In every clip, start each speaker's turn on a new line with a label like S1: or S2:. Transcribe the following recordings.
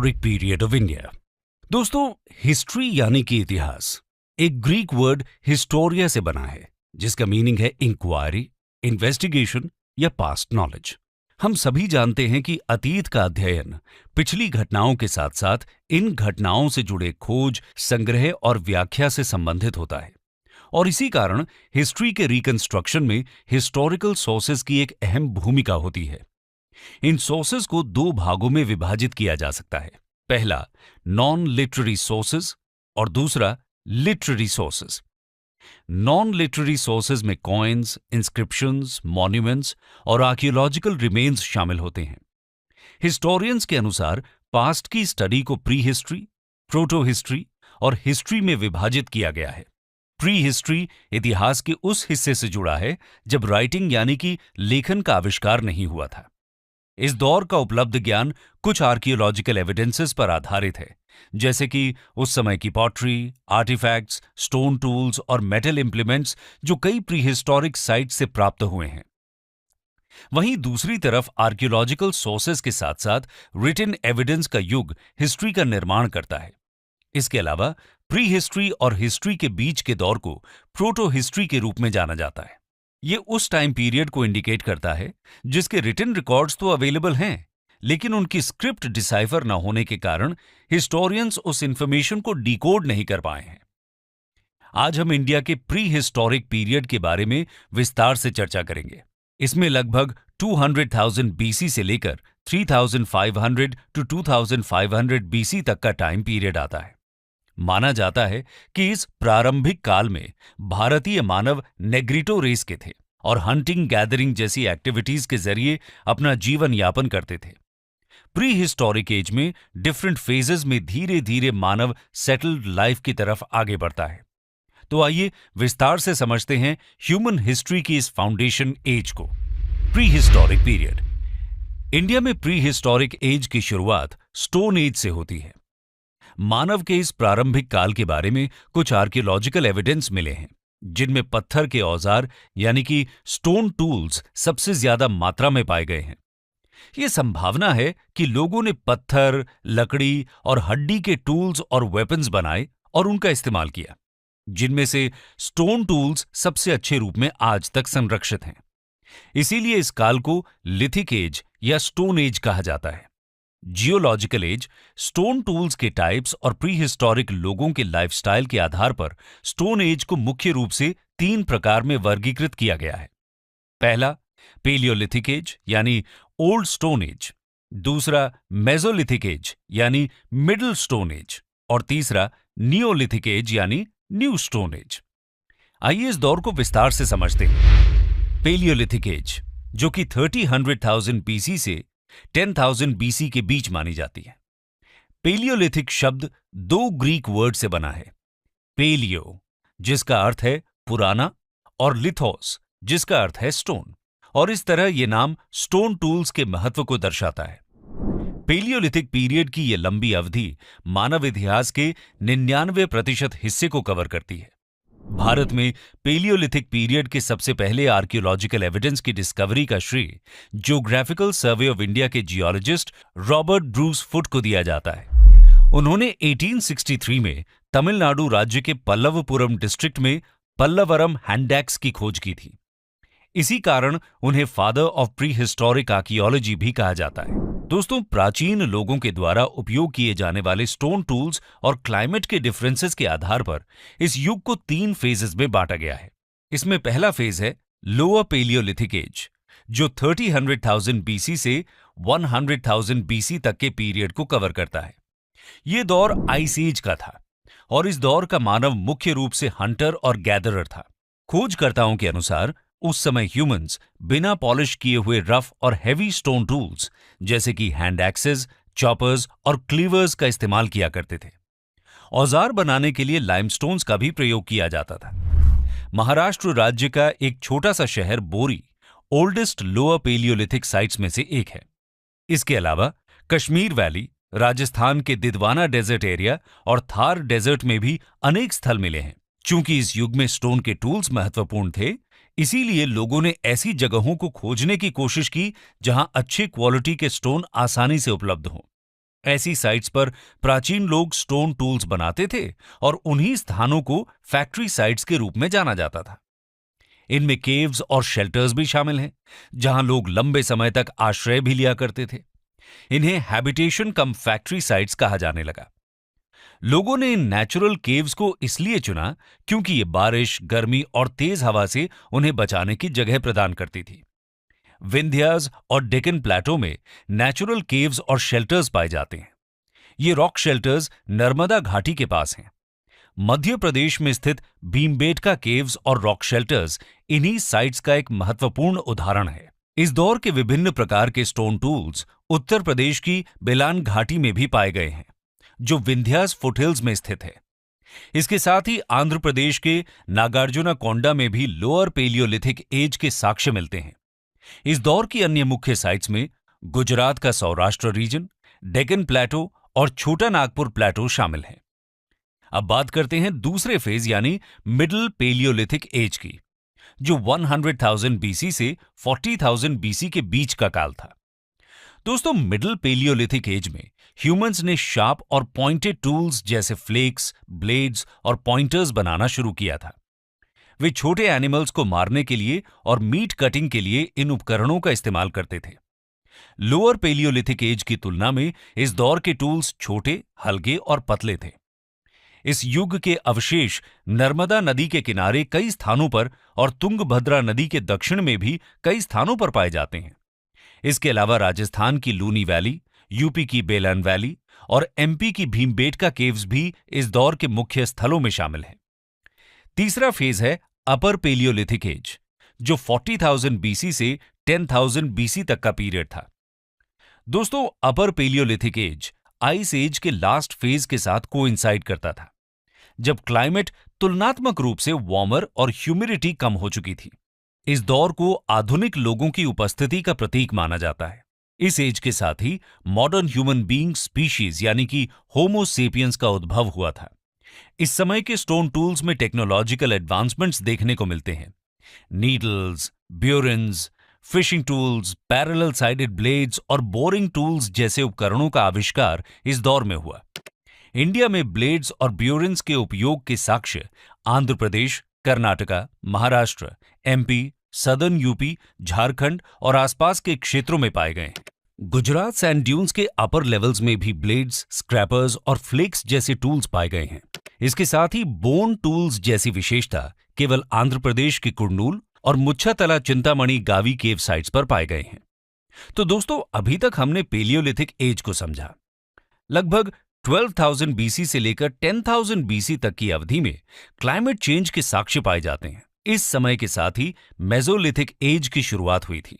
S1: Historic period of India. दोस्तों, history यानी कि इतिहास एक ग्रीक वर्ड हिस्टोरिया से बना है, जिसका मीनिंग है इंक्वायरी, इन्वेस्टिगेशन या पास्ट नॉलेज। हम सभी जानते हैं कि अतीत का अध्ययन पिछली घटनाओं के साथ साथ इन घटनाओं से जुड़े खोज, संग्रह और व्याख्या से संबंधित होता है। और इसी कारण हिस्ट्री के रिकंस्ट्रक्शन में हिस्टोरिकल सोर्सेज की एक अहम भूमिका होती है। इन सोर्सेज को दो भागों में विभाजित किया जा सकता है। पहला, नॉन लिटरेरी सोर्सेज और दूसरा, literary sources. Non literary sources में कॉइन्स, इंस्क्रिप्शंस, मॉन्यूमेंट्स और आर्कियोलॉजिकल रिमेन्स शामिल होते हैं। हिस्टोरियंस के अनुसार पास्ट की स्टडी को प्री हिस्ट्री, प्रोटो हिस्ट्री और हिस्ट्री में विभाजित किया गया है। प्री हिस्ट्री इतिहास के उस हिस्से से जुड़ा है जब राइटिंग यानी कि लेखन का आविष्कार नहीं हुआ था। इस दौर का उपलब्ध ज्ञान कुछ आर्कियोलॉजिकल एविडेंसेस पर आधारित है, जैसे कि उस समय की पॉटरी, आर्टिफैक्ट्स, स्टोन टूल्स और मेटल इंप्लीमेंट्स जो कई प्रीहिस्टोरिक साइट से प्राप्त हुए हैं। वहीं दूसरी तरफ आर्कियोलॉजिकल सोर्सेज के साथ साथ रिटन एविडेंस का युग हिस्ट्री का निर्माण करता है। इसके अलावा प्री हिस्ट्री और हिस्ट्री के बीच के दौर को प्रोटो हिस्ट्री के रूप में जाना जाता है। ये उस टाइम पीरियड को इंडिकेट करता है जिसके रिटन रिकॉर्ड्स तो अवेलेबल हैं, लेकिन उनकी स्क्रिप्ट डिसाइफर न होने के कारण हिस्टोरियंस उस इंफॉर्मेशन को डिकोड नहीं कर पाए हैं। आज हम इंडिया के प्री हिस्टोरिक पीरियड के बारे में विस्तार से चर्चा करेंगे। इसमें लगभग 200,000 बीसी से लेकर 3,500 टू 2,500 बीसी तक का टाइम पीरियड आता है। माना जाता है कि इस प्रारंभिक काल में भारतीय मानव नेग्रिटो रेस के थे और हंटिंग, गैदरिंग जैसी एक्टिविटीज के जरिए अपना जीवन यापन करते थे। प्री हिस्टोरिक एज में डिफरेंट फेजेस में धीरे धीरे मानव सेटल्ड लाइफ की तरफ आगे बढ़ता है। तो आइए विस्तार से समझते हैं ह्यूमन हिस्ट्री की इस फाउंडेशन एज को, प्री हिस्टोरिक पीरियड। इंडिया में प्री हिस्टोरिक एज की शुरुआत स्टोन एज से होती है। मानव के इस प्रारंभिक काल के बारे में कुछ आर्कियोलॉजिकल एविडेंस मिले हैं, जिनमें पत्थर के औजार यानी कि स्टोन टूल्स सबसे ज्यादा मात्रा में पाए गए हैं। यह संभावना है कि लोगों ने पत्थर, लकड़ी और हड्डी के टूल्स और वेपन्स बनाए और उनका इस्तेमाल किया, जिनमें से स्टोन टूल्स सबसे अच्छे रूप में आज तक संरक्षित हैं। इसीलिए इस काल को लिथिक एज या स्टोन एज कहा जाता है। जियोलॉजिकल एज स्टोन टूल्स के टाइप्स और प्री हिस्टोरिक लोगों के लाइफस्टाइल के आधार पर स्टोन एज को मुख्य रूप से 3 प्रकार में वर्गीकृत किया गया है। पहला, पेलियोलिथिक एज यानी ओल्ड स्टोन एज। दूसरा, मेसोलिथिक एज यानी मिडिल स्टोन एज। और तीसरा, नियोलिथिक एज यानी न्यू स्टोन एज। आइए इस दौर को विस्तार से समझते हैं। पेलियोलिथिक एज, जो कि 30,100,000 बीसी से 10,000 बीसी के बीच मानी जाती है। पेलियोलिथिक शब्द 2 ग्रीक वर्ड से बना है। पेलियो, जिसका अर्थ है पुराना, और लिथोस, जिसका अर्थ है स्टोन। और इस तरह यह नाम स्टोन टूल्स के महत्व को दर्शाता है। पेलियोलिथिक पीरियड की यह लंबी अवधि मानव इतिहास के 99% हिस्से को कवर करती है। भारत में पेलियोलिथिक पीरियड के सबसे पहले आर्कियोलॉजिकल एविडेंस की डिस्कवरी का श्रेय ज्योग्राफिकल सर्वे ऑफ इंडिया के जियोलॉजिस्ट रॉबर्ट ब्रूस फुट को दिया जाता है। उन्होंने 1863 में तमिलनाडु राज्य के पल्लवपुरम डिस्ट्रिक्ट में पल्लवरम हैंडैक्स की खोज की थी। इसी कारण उन्हें father of pre historic archaeology भी कहा जाता है। दोस्तों, प्राचीन लोगों के द्वारा उपयोग किए जाने वाले स्टोन टूल्स और क्लाइमेट के डिफरेंसेस के आधार पर इस युग को 3 फेजेस में बांटा गया है। इसमें पहला फेज है लोअर पेलियोलिथिक एज, जो 30,100,000 बीसी से 100,000 बीसी तक के पीरियड को कवर करता है। यह दौर आइस एज का था और इस दौर का मानव मुख्य रूप से हंटर और गैदरर था। खोजकर्ताओं के अनुसार उस समय ह्यूमंस बिना पॉलिश किए हुए रफ और हैवी स्टोन टूल्स जैसे कि हैंड एक्सेस, चॉपर्स और क्लीवर्स का इस्तेमाल किया करते थे। औजार बनाने के लिए लाइमस्टोन्स का भी प्रयोग किया जाता था। महाराष्ट्र राज्य का एक छोटा सा शहर बोरी ओल्डेस्ट लोअर पेलियोलिथिक साइट्स में से एक है। इसके अलावा कश्मीर वैली, राजस्थान के दिदवाना डेजर्ट एरिया और थार डेजर्ट में भी अनेक स्थल मिले हैं। चूंकि इस युग में स्टोन के टूल्स महत्वपूर्ण थे, इसीलिए लोगों ने ऐसी जगहों को खोजने की कोशिश की जहां अच्छे क्वालिटी के स्टोन आसानी से उपलब्ध हों। ऐसी साइट्स पर प्राचीन लोग स्टोन टूल्स बनाते थे और उन्हीं स्थानों को फैक्ट्री साइट्स के रूप में जाना जाता था। इनमें केव्स और शेल्टर्स भी शामिल हैं, जहां लोग लंबे समय तक आश्रय भी लिया करते थे। इन्हें हैबिटेशन कम फैक्ट्री साइट्स कहा जाने लगा। लोगों ने इन नेचुरल केव्स को इसलिए चुना क्योंकि ये बारिश, गर्मी और तेज हवा से उन्हें बचाने की जगह प्रदान करती थी। विंध्यास और डेक्कन प्लेटो में नेचुरल केव्स और शेल्टर्स पाए जाते हैं। ये रॉक शेल्टर्स नर्मदा घाटी के पास हैं। मध्य प्रदेश में स्थित भीमबेटका केव्स और रॉक शेल्टर्स इन्हीं साइट्स का एक महत्वपूर्ण उदाहरण है। इस दौर के विभिन्न प्रकार के स्टोन टूल्स उत्तर प्रदेश की बेलान घाटी में भी पाए गए हैं, जो विंध्यास फुटहिल्स में स्थित है। इसके साथ ही आंध्र प्रदेश के नागार्जुना कोंडा में भी लोअर पेलियोलिथिक एज के साक्ष्य मिलते हैं। इस दौर की अन्य मुख्य साइट्स में गुजरात का सौराष्ट्र रीजन, डेक्कन प्लेटो और छोटा नागपुर प्लेटो शामिल हैं। अब बात करते हैं दूसरे फेज यानी मिडिल पेलियोलिथिक एज की, जो 100,000 बीसी से 40,000 बीसी के बीच का काल था। दोस्तों, मिडिल पेलियोलिथिक एज में ह्यूमंस ने शार्प और पॉइंटेड टूल्स जैसे फ्लेक्स, ब्लेड्स और पॉइंटर्स बनाना शुरू किया था। वे छोटे एनिमल्स को मारने के लिए और मीट कटिंग के लिए इन उपकरणों का इस्तेमाल करते थे। लोअर पेलियोलिथिक एज की तुलना में इस दौर के टूल्स छोटे, हल्के और पतले थे। इस युग के अवशेष नर्मदा नदी के किनारे कई स्थानों पर और तुंगभद्रा नदी के दक्षिण में भी कई स्थानों पर पाए जाते हैं। इसके अलावा राजस्थान की लूनी वैली, यूपी की बेलन वैली और एमपी की भीमबेटका केव्स भी इस दौर के मुख्य स्थलों में शामिल हैं। तीसरा फेज है अपर पेलियोलिथिक एज, जो 40,000 बीसी से 10,000 बीसी तक का पीरियड था। दोस्तों, अपर पेलियोलिथिक एज आइस एज के लास्ट फेज के साथ कोइंसाइड करता था, जब क्लाइमेट तुलनात्मक रूप से वार्मर और ह्यूमिडिटी कम हो चुकी थी। इस दौर को आधुनिक लोगों की उपस्थिति का प्रतीक माना जाता है। इस एज के साथ ही मॉडर्न ह्यूमन बीइंग स्पीशीज यानी कि होमो सेपियंस का उद्भव हुआ था। इस समय के स्टोन टूल्स में टेक्नोलॉजिकल एडवांसमेंट्स देखने को मिलते हैं। Needles, burins, fishing tools, parallel sided blades और बोरिंग टूल्स जैसे उपकरणों का आविष्कार इस दौर में हुआ। इंडिया में ब्लेड्स और ब्यूरिन्स के उपयोग के साक्ष्य Andhra Pradesh, Karnataka, Maharashtra, MP, southern UP, Jharkhand और आसपास के क्षेत्रों में पाए गए हैं। गुजरात सैंड ड्यून्स के अपर लेवल्स में भी ब्लेड्स, स्क्रैपर्स और फ्लेक्स जैसे टूल्स पाए गए हैं। इसके साथ ही बोन टूल्स जैसी विशेषता केवल आंध्र प्रदेश के कुर्नूल और मुच्छातला चिंतामणि गावी केव साइट्स पर पाए गए हैं। तो दोस्तों, अभी तक हमने पेलियोलिथिक एज को समझा। लगभग 12,000 बीसी से लेकर 10,000 बीसी तक की अवधि में क्लाइमेट चेंज के साक्ष्य पाए जाते हैं। इस समय के साथ ही मेसोलिथिक एज की शुरुआत हुई थी।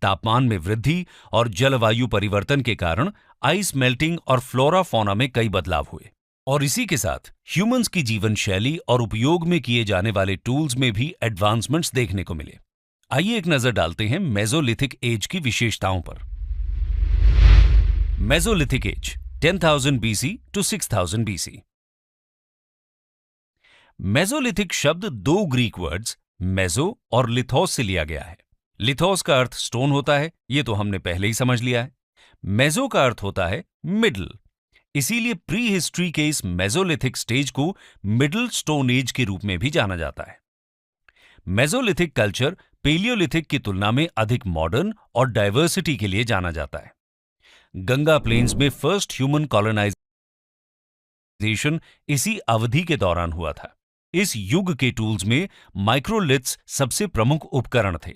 S1: तापमान में वृद्धि और जलवायु परिवर्तन के कारण आइस मेल्टिंग और फ्लोरा फौना में कई बदलाव हुए, और इसी के साथ ह्यूमंस की जीवन शैली और उपयोग में किए जाने वाले टूल्स में भी एडवांसमेंट्स देखने को मिले। आइए एक नजर डालते हैं मेसोलिथिक एज की विशेषताओं पर। Mesolithic age 10,000 BC to 6,000 BC. Mesolithic शब्द दो ग्रीक वर्ड्स मेसो और लिथोस से लिया गया है। लिथोस का अर्थ स्टोन होता है, ये तो हमने पहले ही समझ लिया है। मेसो का अर्थ होता है मिडल, इसीलिए प्री हिस्ट्री के इस मेसोलिथिक स्टेज को मिडिल स्टोन एज के रूप में भी जाना जाता है। मेसोलिथिक कल्चर पेलियोलिथिक की तुलना में अधिक मॉडर्न और डाइवर्सिटी के लिए जाना जाता है। गंगा प्लेन्स में फर्स्ट ह्यूमन कॉलोनाइजेशन इसी अवधि के दौरान हुआ था। इस युग के टूल्स में माइक्रोलिथ्स सबसे प्रमुख उपकरण थे।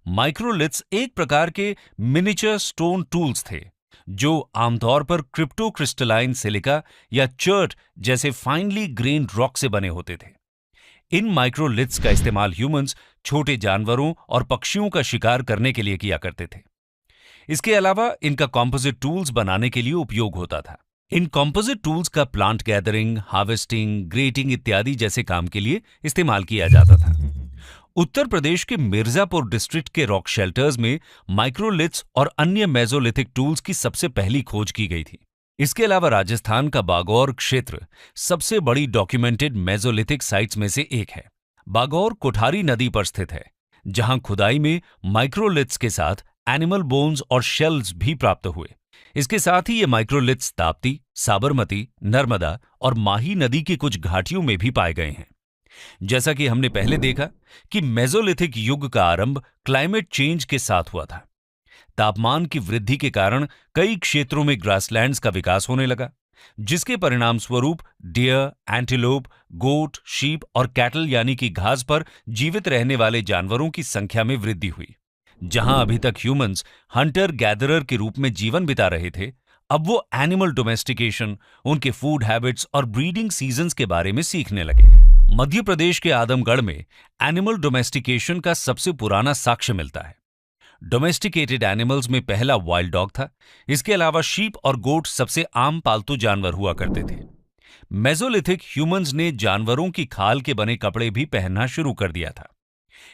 S1: माइक्रोलिथ्स एक प्रकार के मिनिएचर स्टोन टूल्स थे, जो आमतौर पर क्रिप्टोक्रिस्टलाइन सिलिका या चर्ट जैसे फाइनली ग्रेन्ड रॉक से बने होते थे। इन माइक्रोलिथ्स का इस्तेमाल ह्यूमंस छोटे जानवरों और पक्षियों का शिकार करने के लिए किया करते थे। इसके अलावा इनका कॉम्पोजिट टूल्स बनाने के लिए उपयोग होता था। इन कॉम्पोजिट टूल्स का प्लांट गैदरिंग, हार्वेस्टिंग, ग्रेटिंग इत्यादि जैसे काम के लिए इस्तेमाल किया जाता था। उत्तर प्रदेश के मिर्जापुर डिस्ट्रिक्ट के रॉक शेल्टर्स में माइक्रोलिथ्स और अन्य मेसोलिथिक टूल्स की सबसे पहली खोज की गई थी। इसके अलावा राजस्थान का बागौर क्षेत्र सबसे बड़ी डॉक्यूमेंटेड मेसोलिथिक साइट्स में से एक है। बागौर कोठारी नदी पर स्थित है, जहां खुदाई में माइक्रोलिथ्स के साथ एनिमल बोन्स और शेल्स भी प्राप्त हुए। इसके साथ ही ये माइक्रोलिथ्स ताप्ती, साबरमती, नर्मदा और माही नदी की कुछ घाटियों में भी पाए गए हैं। जैसा कि हमने पहले देखा कि मेसोलिथिक युग का आरंभ क्लाइमेट चेंज के साथ हुआ था। तापमान की वृद्धि के कारण कई क्षेत्रों में ग्रासलैंड्स का विकास होने लगा, जिसके परिणाम स्वरूप डियर, एंटीलोप, गोट, शीप और कैटल यानी कि घास पर जीवित रहने वाले जानवरों की संख्या में वृद्धि हुई। जहां अभी तक ह्यूमंस हंटर गैदरर के रूप में जीवन बिता रहे थे, अब वो एनिमल डोमेस्टिकेशन, उनके फूड हैबिट्स और ब्रीडिंग सीजन्स के बारे में सीखने लगे। मध्य प्रदेश के आदमगढ़ में एनिमल डोमेस्टिकेशन का सबसे पुराना साक्ष्य मिलता है। डोमेस्टिकेटेड एनिमल्स में पहला वाइल्ड डॉग था। इसके अलावा शीप और गोट सबसे आम पालतू जानवर हुआ करते थे। मेसोलिथिक ह्यूमंस ने जानवरों की खाल के बने कपड़े भी पहनना शुरू कर दिया था।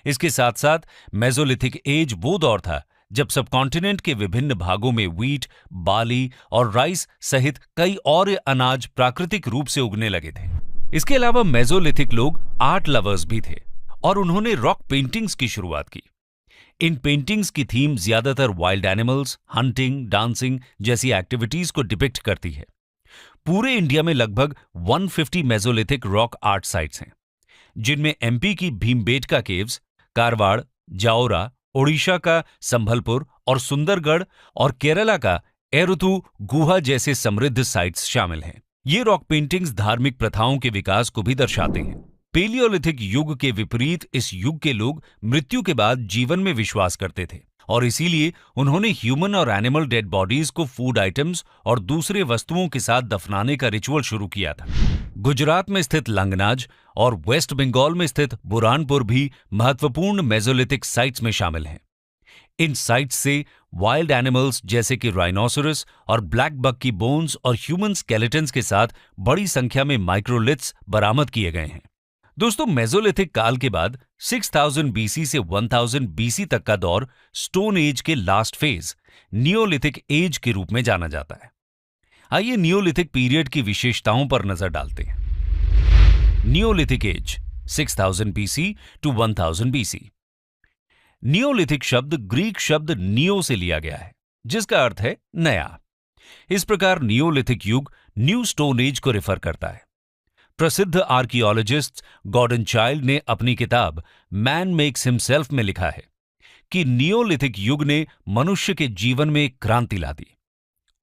S1: इसके साथ साथ मेसोलिथिक एज वो दौर था जब सबकॉन्टिनेंट के विभिन्न भागों में व्हीट, बार्ली और राइस सहित कई और अनाज प्राकृतिक रूप से उगने लगे थे। इसके अलावा मेसोलिथिक लोग आर्ट लवर्स भी थे और उन्होंने रॉक पेंटिंग्स की शुरुआत की। इन पेंटिंग्स की थीम ज्यादातर वाइल्ड एनिमल्स, हंटिंग, डांसिंग जैसी एक्टिविटीज को डिपिक्ट करती है। पूरे इंडिया में लगभग 150 मेसोलिथिक रॉक आर्ट साइट्स हैं, जिनमें एमपी की भीमबेटका केव्स, कारवाड़, जाओरा, ओडिशा का संभलपुर और सुंदरगढ़ और केरला का एरुथु गुहा जैसे समृद्ध साइट्स शामिल हैं। ये रॉक पेंटिंग्स धार्मिक प्रथाओं के विकास को भी दर्शाते हैं। पेलियोलिथिक युग के विपरीत इस युग के लोग मृत्यु के बाद जीवन में विश्वास करते थे और इसीलिए उन्होंने ह्यूमन और एनिमल डेड बॉडीज को फूड आइटम्स और दूसरे वस्तुओं के साथ दफनाने का रिचुअल शुरू किया था। गुजरात में स्थित लंगनाज और वेस्ट बंगाल में स्थित बुरहानपुर भी महत्वपूर्ण मेसोलिथिक साइट्स में शामिल हैं। इन साइट्स से वाइल्ड एनिमल्स जैसे कि राइनोसोरस और ब्लैक बक की बोन्स और ह्यूमन स्केलेटन्स के साथ बड़ी संख्या में माइक्रोलिथ्स बरामद किए गए हैं। दोस्तों, मेसोलिथिक काल के बाद 6000 बीसी से 1000 बीसी तक का दौर स्टोन एज के लास्ट फेज नियोलिथिक एज के रूप में जाना जाता है। आइए नियोलिथिक पीरियड की विशेषताओं पर नजर डालते हैं। Neolithic age 6000 BC to 1000 BC. Neolithic शब्द ग्रीक शब्द नियो से लिया गया है, जिसका अर्थ है नया। इस प्रकार नियोलिथिक युग न्यू स्टोन एज को रेफर करता है। प्रसिद्ध आर्कियोलॉजिस्ट गॉर्डन चाइल्ड ने अपनी किताब मैन मेक्स हिमसेल्फ में लिखा है कि नियोलिथिक युग ने मनुष्य के जीवन में एक क्रांति ला दी।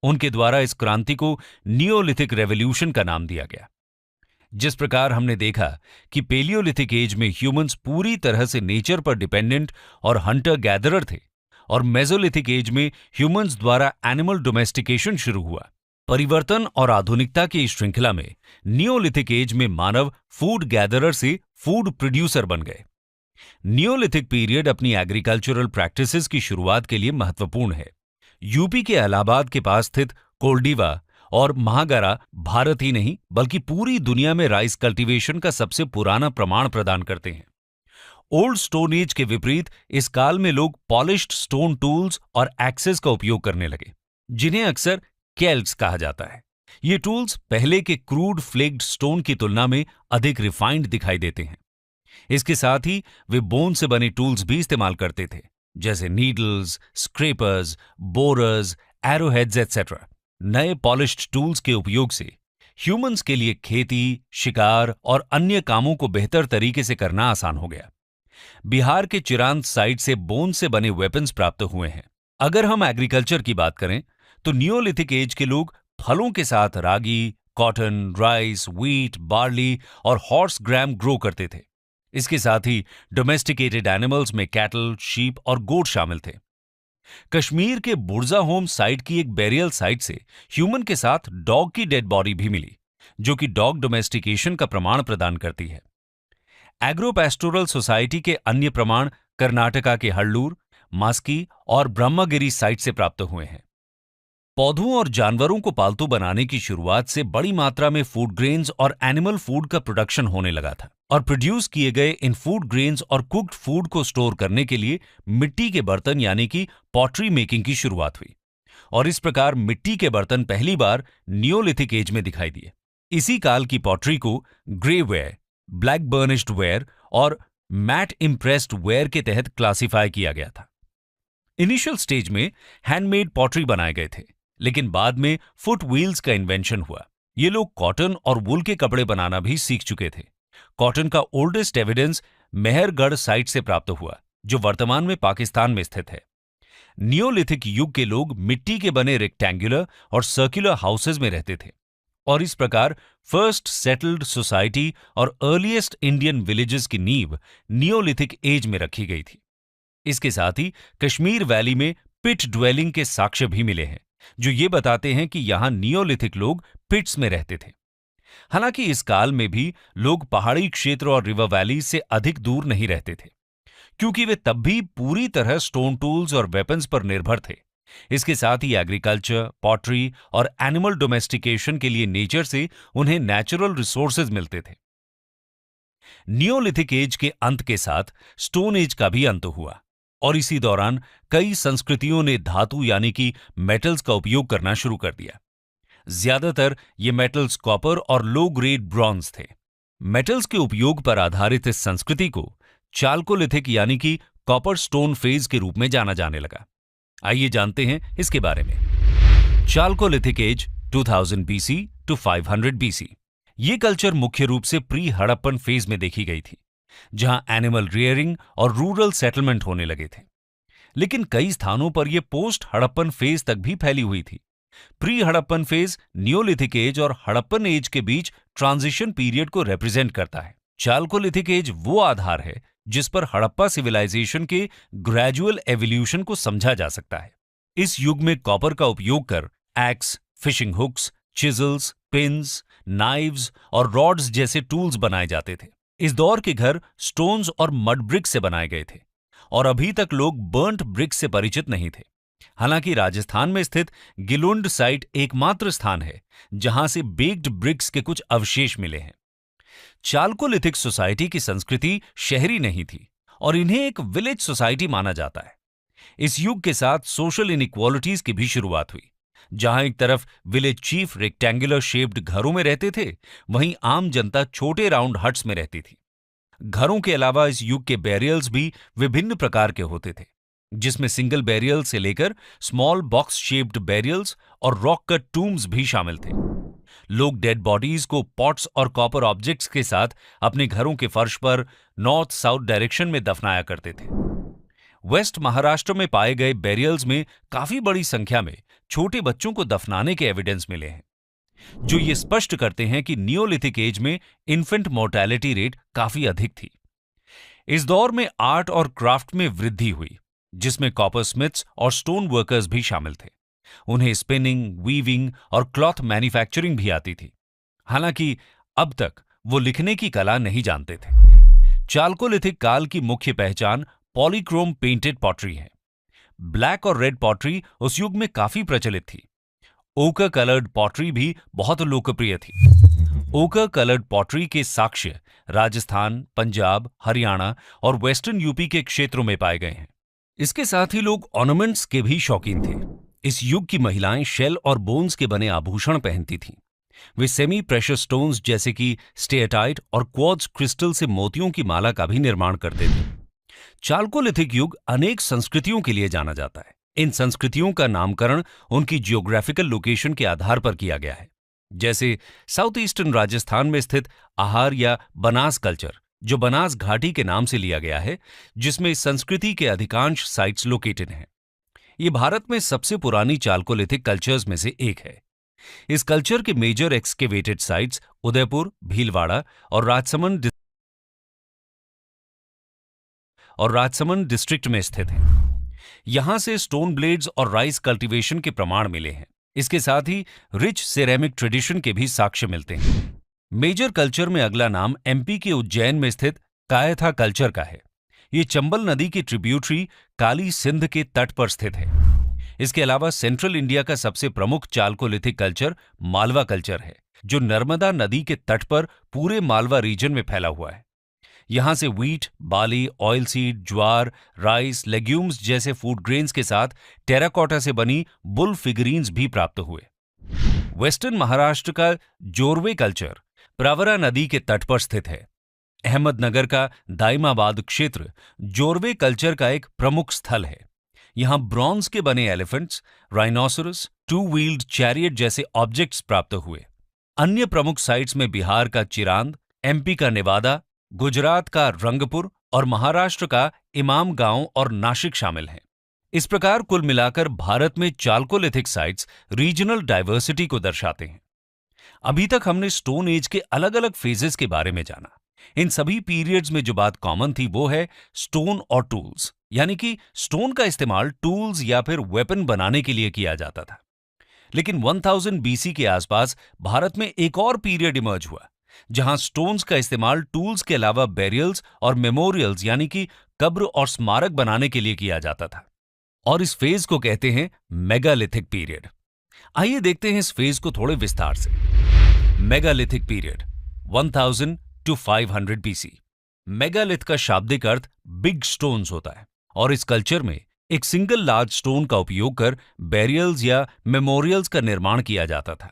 S1: उनके द्वारा इस क्रांति को नियोलिथिक रेवोल्यूशन का नाम दिया गया। जिस प्रकार हमने देखा कि पेलियोलिथिक एज में ह्यूमंस पूरी तरह से नेचर पर डिपेंडेंट और हंटर गैदरर थे और मेसोलिथिक एज में ह्यूमंस द्वारा एनिमल डोमेस्टिकेशन शुरू हुआ। परिवर्तन और आधुनिकता की इस श्रृंखला में नियोलिथिक एज में मानव फूड गैदरर से फूड प्रोड्यूसर बन गए। नियोलिथिक पीरियड अपनी एग्रीकल्चरल प्रैक्टिसेस की शुरुआत के लिए महत्वपूर्ण है। यूपी के इलाहाबाद के पास स्थित कोल्डिवा और महागारा भारत ही नहीं बल्कि पूरी दुनिया में राइस कल्टीवेशन का सबसे पुराना प्रमाण प्रदान करते हैं। ओल्ड स्टोन एज के विपरीत इस काल में लोग पॉलिश्ड स्टोन टूल्स और एक्सेस का उपयोग करने लगे, जिन्हें अक्सर केल्ट्स कहा जाता है। ये टूल्स पहले के क्रूड फ्लेक्ड स्टोन की तुलना में अधिक रिफाइंड दिखाई देते हैं। इसके साथ ही वे बोन से बने टूल्स भी इस्तेमाल करते थे, जैसे needles, scrapers, borers, arrowheads etcetera. नए पॉलिश्ड टूल्स के उपयोग से ह्यूमंस के लिए खेती, शिकार और अन्य कामों को बेहतर तरीके से करना आसान हो गया। बिहार के चिरांद साइट से बोन से बने वेपन्स प्राप्त हुए हैं। अगर हम एग्रीकल्चर की बात करें तो नियोलिथिक एज के लोग फलों के साथ रागी, कॉटन, राइस, व्हीट, बार्ली और हॉर्स ग्राम ग्रो करते थे। इसके साथ ही डोमेस्टिकेटेड एनिमल्स में कैटल, शीप और गोट शामिल थे। कश्मीर के बुर्जा होम साइट की एक बेरियल साइट से ह्यूमन के साथ डॉग की डेड बॉडी भी मिली, जो कि डॉग डोमेस्टिकेशन का प्रमाण प्रदान करती है। एग्रो पैस्टोरल सोसाइटी के अन्य प्रमाण कर्नाटका के हल्लूर, मास्की और ब्रह्मगिरी साइट से प्राप्त हुए हैं। पौधों और जानवरों को पालतू बनाने की शुरुआत से बड़ी मात्रा में फूड ग्रेन्स और एनिमल फूड का प्रोडक्शन होने लगा था और प्रोड्यूस किए गए इन फूड ग्रेन्स और कुक्ड फूड को स्टोर करने के लिए मिट्टी के बर्तन यानी कि पॉटरी मेकिंग की शुरुआत हुई और इस प्रकार मिट्टी के बर्तन पहली बार नियोलिथिक एज में दिखाई दिए। इसी काल की पॉटरी को grey ware, black burnished ware और मैट इम्प्रेस्ड वेयर के तहत क्लासिफाई किया गया था। इनिशियल स्टेज में हैंडमेड पॉटरी बनाए गए थे, लेकिन बाद में फुट व्हील्स का इन्वेंशन हुआ। ये लोग कॉटन और वूल के कपड़े बनाना भी सीख चुके थे। कॉटन का ओल्डेस्ट एविडेंस मेहरगढ़ साइट से प्राप्त हुआ, जो वर्तमान में पाकिस्तान में स्थित है। नियोलिथिक युग के लोग मिट्टी के बने रेक्टेंगुलर और सर्कुलर हाउसेज में रहते थे, और इस प्रकार फर्स्ट सेटल्ड सोसाइटी और अर्लीस्ट इंडियन विलेजेस की नींव नियोलिथिक एज में रखी गई थी। इसके साथ ही कश्मीर वैली में पिट ड्वेलिंग के साक्ष्य भी मिले हैं, जो ये बताते हैं कि यहां नियोलिथिक लोग पिट्स में रहते थे। हालांकि इस काल में भी लोग पहाड़ी क्षेत्र और रिवर वैली से अधिक दूर नहीं रहते थे, क्योंकि वे तब भी पूरी तरह स्टोन टूल्स और वेपन्स पर निर्भर थे। इसके साथ ही एग्रीकल्चर, पॉटरी और एनिमल डोमेस्टिकेशन के लिए नेचर से उन्हें नेचुरल रिसोर्सेज मिलते थे। नियोलिथिक एज के अंत के साथ स्टोन एज का भी अंत हुआ, और इसी दौरान कई संस्कृतियों ने धातु यानी कि मेटल्स का उपयोग करना शुरू कर दिया। ज्यादातर ये मेटल्स कॉपर और लो ग्रेड ब्रॉन्ज थे। मेटल्स के उपयोग पर आधारित इस संस्कृति को चाल्कोलिथिक यानी कि कॉपर स्टोन फेज के रूप में जाना जाने लगा। आइए जानते हैं इसके बारे में। Chalcolithic age 2000 BC to 500 BC। ये कल्चर मुख्य रूप से प्री हड़प्पन फेज में देखी गई थी, जहां एनिमल रियरिंग और रूरल सेटलमेंट होने लगे थे। लेकिन कई स्थानों पर यह पोस्ट हड़प्पन फेज तक भी फैली हुई थी। Pre Harappan phase Neolithic age और हड़प्पन एज के बीच ट्रांजिशन पीरियड को रिप्रेजेंट करता है। चाल्कोलिथिक एज वो आधार है जिस पर हड़प्पा सिविलाइजेशन के ग्रेजुअल एवोल्यूशन को समझा जा सकता है। इस युग में कॉपर का उपयोग कर axe, fishing hooks, chisels, pins, knives और रॉड्स जैसे टूल्स बनाए जाते थे। इस दौर के घर स्टोन्स और मड ब्रिक से बनाए गए थे, और अभी तक लोग बर्न्ट ब्रिक से परिचित नहीं थे। हालांकि राजस्थान में स्थित गिलुंड साइट एकमात्र स्थान है जहां से बेक्ड ब्रिक्स के कुछ अवशेष मिले हैं। चाल्कोलिथिक सोसाइटी की संस्कृति शहरी नहीं थी, और इन्हें एक विलेज सोसाइटी माना जाता है। इस युग के साथ सोशल इनइक्वालिटीज की भी शुरुआत हुई, जहां एक तरफ विलेज चीफ रेक्टेंगुलर शेप्ड घरों में रहते थे, वहीं आम जनता छोटे राउंड हट्स में रहती थी। घरों के अलावा इस युग के बैरियल्स भी विभिन्न प्रकार के होते थे, जिसमें सिंगल बैरियल से लेकर स्मॉल बॉक्स शेप्ड बैरियल्स और रॉक कट टूम्स भी शामिल थे। लोग डेड बॉडीज को पॉट्स और कॉपर ऑब्जेक्ट्स के साथ अपने घरों के फर्श पर नॉर्थ साउथ डायरेक्शन में दफनाया करते थे। वेस्ट महाराष्ट्र में पाए गए बैरियल्स में काफी बड़ी संख्या में छोटे बच्चों को दफनाने के एविडेंस मिले हैं, जो ये स्पष्ट करते हैं कि नियोलिथिक एज में इन्फेंट मोर्टेलिटी रेट काफी अधिक थी। इस दौर में आर्ट और क्राफ्ट में वृद्धि हुई, जिसमें कॉपर स्मिथ्स और स्टोन वर्कर्स भी शामिल थे। उन्हें स्पिनिंग, वीविंग और क्लॉथ मैन्युफैक्चरिंग भी आती थी। हालांकि अब तक वो लिखने की कला नहीं जानते थे। चाल्कोलिथिक काल की मुख्य पहचान पॉलीक्रोम पेंटेड पॉटरी है। ब्लैक और रेड पॉटरी उस युग में काफी प्रचलित थी। ओकर कलर्ड पॉटरी भी बहुत लोकप्रिय थी। ओकर कलर्ड पॉटरी के साक्ष्य राजस्थान, पंजाब, हरियाणा और वेस्टर्न यूपी के क्षेत्रों में पाए गए हैं। इसके साथ ही लोग ऑर्नामेंट्स के भी शौकीन थे। इस युग की महिलाएं शेल और बोन्स के बने आभूषण पहनती थीं। वे सेमी प्रेशस स्टोन्स जैसे कि स्टेटाइट और क्वार्ट्ज क्रिस्टल से मोतियों की माला का भी निर्माण करते थे। चाल्कोलिथिक युग अनेक संस्कृतियों के लिए जाना जाता है। इन संस्कृतियों का नामकरण उनकी जियोग्राफिकल लोकेशन के आधार पर किया गया है, जैसे साउथ ईस्टर्न राजस्थान में स्थित आहार या बनास कल्चर, जो बनास घाटी के नाम से लिया गया है, जिसमें इस संस्कृति के अधिकांश साइट्स लोकेटेड हैं। ये भारत में सबसे पुरानी चाल्कोलिथिक कल्चर्स में से एक है। इस कल्चर के major excavated sites Udaipur, Bhilwara और राजसमंद डिस्ट्रिक्ट में स्थित हैं। यहां से स्टोन ब्लेड्स और राइस कल्टीवेशन के प्रमाण मिले हैं। इसके साथ ही रिच सिरेमिक ट्रेडिशन के भी साक्ष्य मिलते हैं। मेजर कल्चर में अगला नाम एमपी के उज्जैन में स्थित कायथा कल्चर का है। ये चंबल नदी की ट्रिब्यूटरी काली सिंध के तट पर स्थित है। इसके अलावा सेंट्रल इंडिया का सबसे प्रमुख चाल्कोलिथिक कल्चर मालवा कल्चर है, जो नर्मदा नदी के तट पर पूरे मालवा रीजन में फैला हुआ है। यहां से व्हीट, बाली, ऑयल सीड, ज्वार, राइस, लेग्यूम्स जैसे फूड ग्रेन्स के साथ टेराकोटा से बनी बुल फिगरीन्स भी प्राप्त हुए। वेस्टर्न महाराष्ट्र का जोरवे कल्चर प्रवरा नदी के तट पर स्थित है। अहमदनगर का दाइमाबाद क्षेत्र जोरवे कल्चर का एक प्रमुख स्थल है। यहां ब्रॉन्ज के बने elephants, rhinoceros, two wheeled chariot जैसे ऑब्जेक्ट्स प्राप्त हुए। अन्य प्रमुख साइट्स में बिहार का चिरांद, एमपी का नेवादा, गुजरात का रंगपुर और महाराष्ट्र का इमाम गांव और नासिक शामिल हैं। इस प्रकार कुल मिलाकर भारत में चाल्कोलिथिक साइट्स रीजनल डाइवर्सिटी को दर्शाते हैं। अभी तक हमने स्टोन एज के अलग अलग फेजेस के बारे में जाना। इन सभी पीरियड्स में जो बात कॉमन थी वो है स्टोन और टूल्स, यानी कि स्टोन का इस्तेमाल टूल्स या फिर वेपन बनाने के लिए किया जाता था। लेकिन 1000 बीसी के आसपास भारत में एक और पीरियड इमर्ज हुआ जहां स्टोन्स का इस्तेमाल टूल्स के अलावा बेरियल्स और मेमोरियल्स यानी कि कब्र और स्मारक बनाने के लिए किया जाता था, और इस फेज को कहते हैं मेगालिथिक पीरियड। आइए देखते हैं इस फेज को थोड़े विस्तार से। Megalithic period 1000 to 500 BC. Megalith का शाब्दिक अर्थ बिग स्टोन्स होता है, और इस कल्चर में एक सिंगल लार्ज स्टोन का उपयोग कर बेरियल्स या मेमोरियल्स का निर्माण किया जाता था।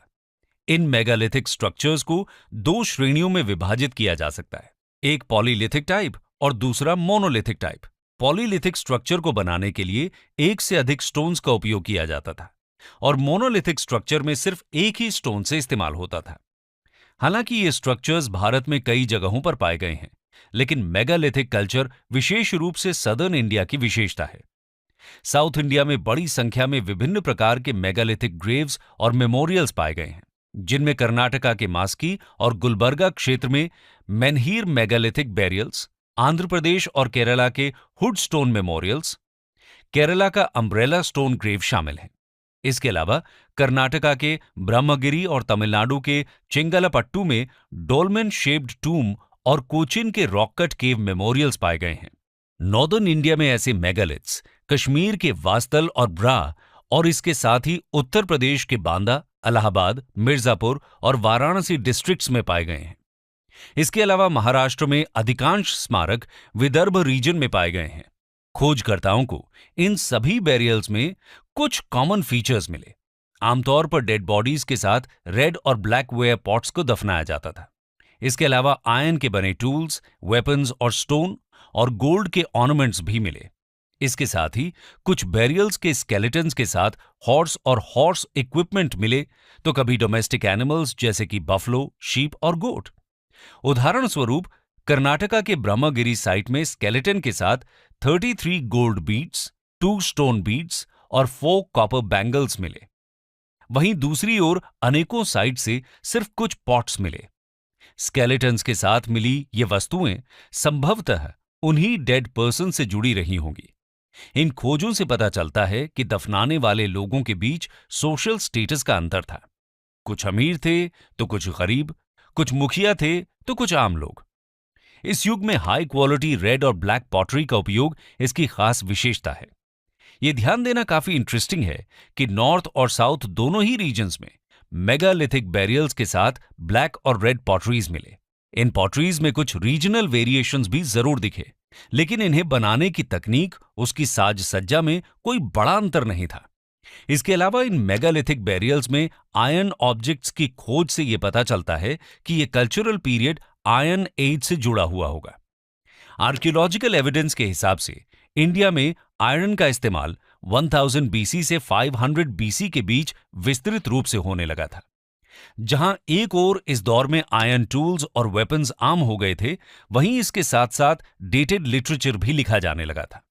S1: इन मेगालिथिक स्ट्रक्चर्स को दो श्रेणियों में विभाजित किया जा सकता है, एक पॉलीलिथिक टाइप और दूसरा मोनोलिथिक टाइप। पॉलीलिथिक स्ट्रक्चर को बनाने के लिए एक से अधिक स्टोन्स का उपयोग किया जाता था, और मोनोलिथिक स्ट्रक्चर में सिर्फ एक ही स्टोन से इस्तेमाल होता था। हालांकि ये स्ट्रक्चर्स भारत में कई जगहों पर पाए गए हैं, लेकिन मेगालिथिक कल्चर विशेष रूप से सदर्न इंडिया की विशेषता है। साउथ इंडिया में बड़ी संख्या में विभिन्न प्रकार के मेगालिथिक ग्रेव्स और मेमोरियल्स पाए गए हैं, जिनमें कर्नाटका के मास्की और गुलबर्गा क्षेत्र में मेनहीर मेगालिथिक बेरियल्स, आंध्र प्रदेश और केरला के हुड स्टोन मेमोरियल्स, केरला का अम्ब्रेला स्टोन ग्रेव शामिल हैं। इसके अलावा कर्नाटका के ब्रह्मगिरी और तमिलनाडु के चेंगलपट्टू में डोलमेन शेप्ड टूम और कोचिन के रॉक कट केव मेमोरियल्स पाए गए हैं। नॉर्दर्न इंडिया में ऐसे मेगालिथ्स कश्मीर के वास्तल और ब्रा, और इसके साथ ही उत्तर प्रदेश के बांदा, इलाहाबाद, मिर्जापुर और वाराणसी डिस्ट्रिक्ट्स में पाए गए हैं। इसके अलावा महाराष्ट्र में अधिकांश स्मारक विदर्भ रीजन में पाए गए हैं। खोजकर्ताओं को इन सभी बेरियल्स में कुछ कॉमन फीचर्स मिले। आमतौर पर डेड बॉडीज के साथ रेड और ब्लैक वेयर पॉट्स को दफनाया जाता था। इसके अलावा आयरन के बने टूल्स, वेपन्स और स्टोन और गोल्ड के ऑर्नामेंट्स भी मिले। इसके साथ ही कुछ बेरियल्स के स्केलेटन्स के साथ हॉर्स और हॉर्स इक्विपमेंट मिले, तो कभी डोमेस्टिक एनिमल्स जैसे कि बफलो, शीप और गोट। उदाहरण स्वरूप कर्नाटका के ब्रह्मगिरी साइट में स्केलेटन के साथ 33 गोल्ड बीड्स, 2 स्टोन बीड्स और 4 कॉपर बैंगल्स मिले। वहीं दूसरी ओर अनेकों साइट से सिर्फ कुछ पॉट्स मिले। स्केलेटन्स के साथ मिली ये वस्तुएं संभवतः उन्हीं डेड पर्सन से जुड़ी रही होंगी। इन खोजों से पता चलता है कि दफनाने वाले लोगों के बीच सोशल स्टेटस का अंतर था। कुछ अमीर थे तो कुछ गरीब, कुछ मुखिया थे तो कुछ आम लोग। इस युग में हाई क्वालिटी रेड और ब्लैक पॉटरी का उपयोग इसकी खास विशेषता है। यह ध्यान देना काफी इंटरेस्टिंग है कि नॉर्थ और साउथ दोनों ही रीजन्स में मेगालिथिक बेरियल्स के साथ ब्लैक और रेड पॉटरीज मिले। इन पॉटरीज में कुछ रीजनल वेरिएशंस भी जरूर दिखे, लेकिन इन्हें बनाने की तकनीक, उसकी साज सज्जा में कोई बड़ा अंतर नहीं था। इसके अलावा इन मेगालिथिक बेरियल्स में आयरन ऑब्जेक्ट्स की खोज से यह पता चलता है कि यह कल्चरल पीरियड आयरन एज से जुड़ा हुआ होगा। आर्कियोलॉजिकल एविडेंस के हिसाब से इंडिया में आयरन का इस्तेमाल 1000 बीसी से 500 बीसी के बीच विस्तृत रूप से होने लगा था। जहां एक ओर इस दौर में आयरन टूल्स और वेपन्स आम हो गए थे, वहीं इसके साथ साथ डेटेड लिटरेचर भी लिखा जाने लगा था।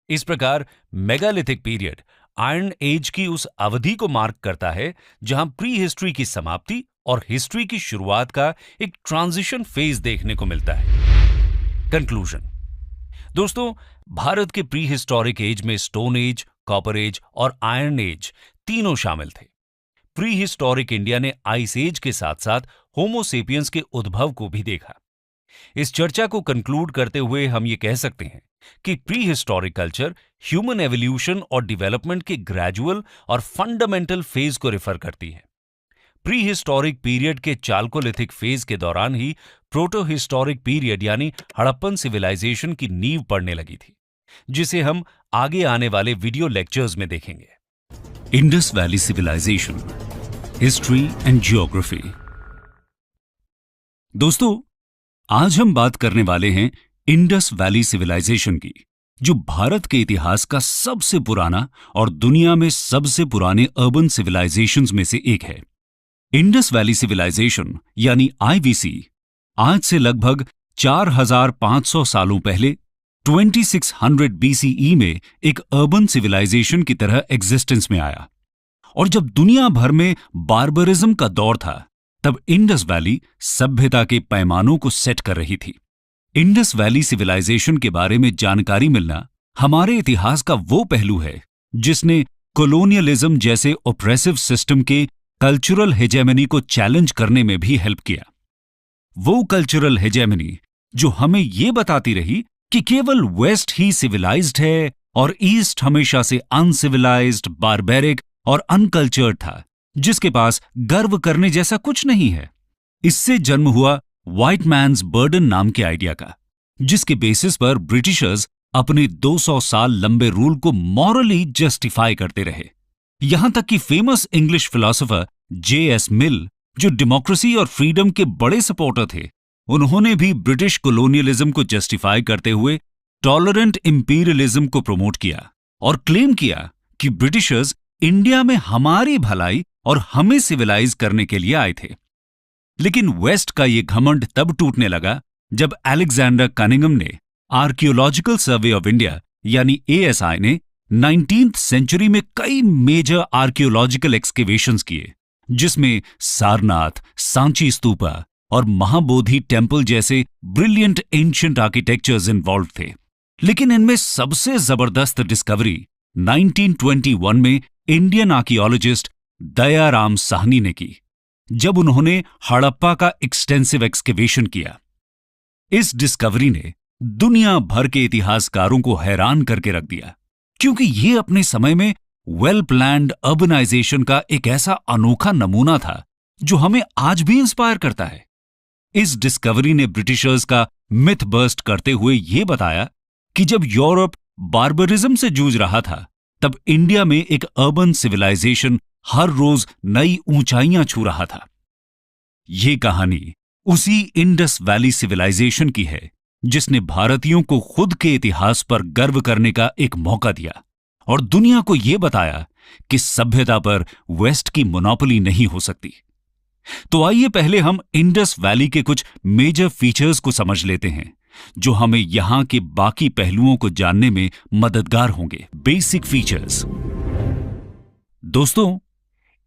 S1: इस प्रकार मेगालिथिक पीरियड आयरन एज की उस अवधि को मार्क करता है जहां प्री हिस्ट्री की समाप्ति और हिस्ट्री की शुरुआत का एक ट्रांजिशन फेज देखने को मिलता है। कंक्लूजन। दोस्तों, भारत के प्री हिस्टोरिक एज में स्टोन एज, कॉपर एज और आयरन एज तीनों शामिल थे। प्री हिस्टोरिक इंडिया ने आइस एज के साथ साथ होमो सेपियंस के उद्भव को भी देखा। इस चर्चा को कंक्लूड करते हुए हम ये कह सकते हैं कि pre historic culture human evolution और डेवलपमेंट के ग्रेजुअल और फंडामेंटल फेज को रेफर करती है। प्री हिस्टोरिक पीरियड के चाल्कोलिथिक फेज के दौरान ही प्रोटो हिस्टोरिक पीरियड यानी हड़प्पन सिविलाइजेशन की नींव पड़ने लगी थी, जिसे हम आगे आने वाले वीडियो लेक्चर्स में देखेंगे। Indus Valley Civilisation, history and geography. दोस्तों, आज हम बात करने वाले हैं इंडस वैली सिविलाइजेशन की, जो भारत के इतिहास का सबसे पुराना और दुनिया में सबसे पुराने अर्बन सिविलाइजेशंस में से एक है। इंडस वैली सिविलाइजेशन यानी आईवीसी आज से लगभग 4500 सालों पहले 2600 बीसीई में एक अर्बन सिविलाइजेशन की तरह एग्जिस्टेंस में आया। और जब दुनिया भर में बार्बरिज्म का दौर था, तब इंडस वैली सभ्यता के पैमानों को सेट कर रही थी। इंडस वैली सिविलाइजेशन के बारे में जानकारी मिलना हमारे इतिहास का वो पहलू है जिसने कोलोनियलिज्म जैसे ओप्रेसिव सिस्टम के कल्चरल हेजेमनी को चैलेंज करने में भी हेल्प किया। वो कल्चरल हेजेमनी जो हमें ये बताती रही कि केवल वेस्ट ही सिविलाइज्ड है और ईस्ट हमेशा से अनसिविलाइज्ड, बारबेरिक और अनकल्चर्ड था, जिसके पास गर्व करने जैसा कुछ नहीं है। इससे जन्म हुआ व्हाइट मैन्स बर्डन नाम के आइडिया का, जिसके बेसिस पर ब्रिटिशर्स अपने 200 साल लंबे रूल को मॉरली जस्टिफाई करते रहे। यहां तक कि फेमस इंग्लिश फिलोसोफर J.S. मिल, जो डेमोक्रेसी और फ्रीडम के बड़े सपोर्टर थे, उन्होंने भी ब्रिटिश कोलोनियलिज्म को जस्टिफाई करते हुए टॉलरेंट इंपीरियलिज्म को प्रमोट किया और क्लेम किया कि ब्रिटिशर्स इंडिया में हमारी भलाई और हमें सिविलाइज करने के लिए आए थे। लेकिन वेस्ट का ये घमंड तब टूटने लगा जब अलेक्जेंडर कनिंघम ने आर्कियोलॉजिकल सर्वे ऑफ इंडिया यानी ASI ने 19th सेंचुरी में कई मेजर आर्कियोलॉजिकल एक्सकेवेशंस किए, जिसमें सारनाथ, सांची स्तूपा और महाबोधि टेम्पल जैसे ब्रिलियंट एंशिएंट आर्किटेक्चर्स इन्वॉल्व थे। लेकिन इनमें सबसे जबरदस्त डिस्कवरी 1921 में इंडियन आर्कियोलॉजिस्ट दयाराम साहनी ने की, जब उन्होंने हड़प्पा का एक्सटेंसिव एक्सकेवेशन किया। इस डिस्कवरी ने दुनिया भर के इतिहासकारों को हैरान करके रख दिया, क्योंकि ये अपने समय में वेल प्लान्ड अर्बनाइजेशन का एक ऐसा अनोखा नमूना था जो हमें आज भी इंस्पायर करता है। इस डिस्कवरी ने ब्रिटिशर्स का मिथ बर्स्ट करते हुए यह बताया कि जब यूरोप बार्बरिज्म से जूझ रहा था, तब इंडिया में एक अर्बन सिविलाइजेशन हर रोज नई ऊंचाइयां छू रहा था। ये कहानी उसी इंडस वैली सिविलाइजेशन की है जिसने भारतीयों को खुद के इतिहास पर गर्व करने का एक मौका दिया और दुनिया को यह बताया कि सभ्यता पर वेस्ट की मोनोपोली नहीं हो सकती। तो आइए पहले हम इंडस वैली के कुछ मेजर फीचर्स को समझ लेते हैं, जो हमें यहां के बाकी पहलुओं को जानने में मददगार होंगे। Basic features. दोस्तों,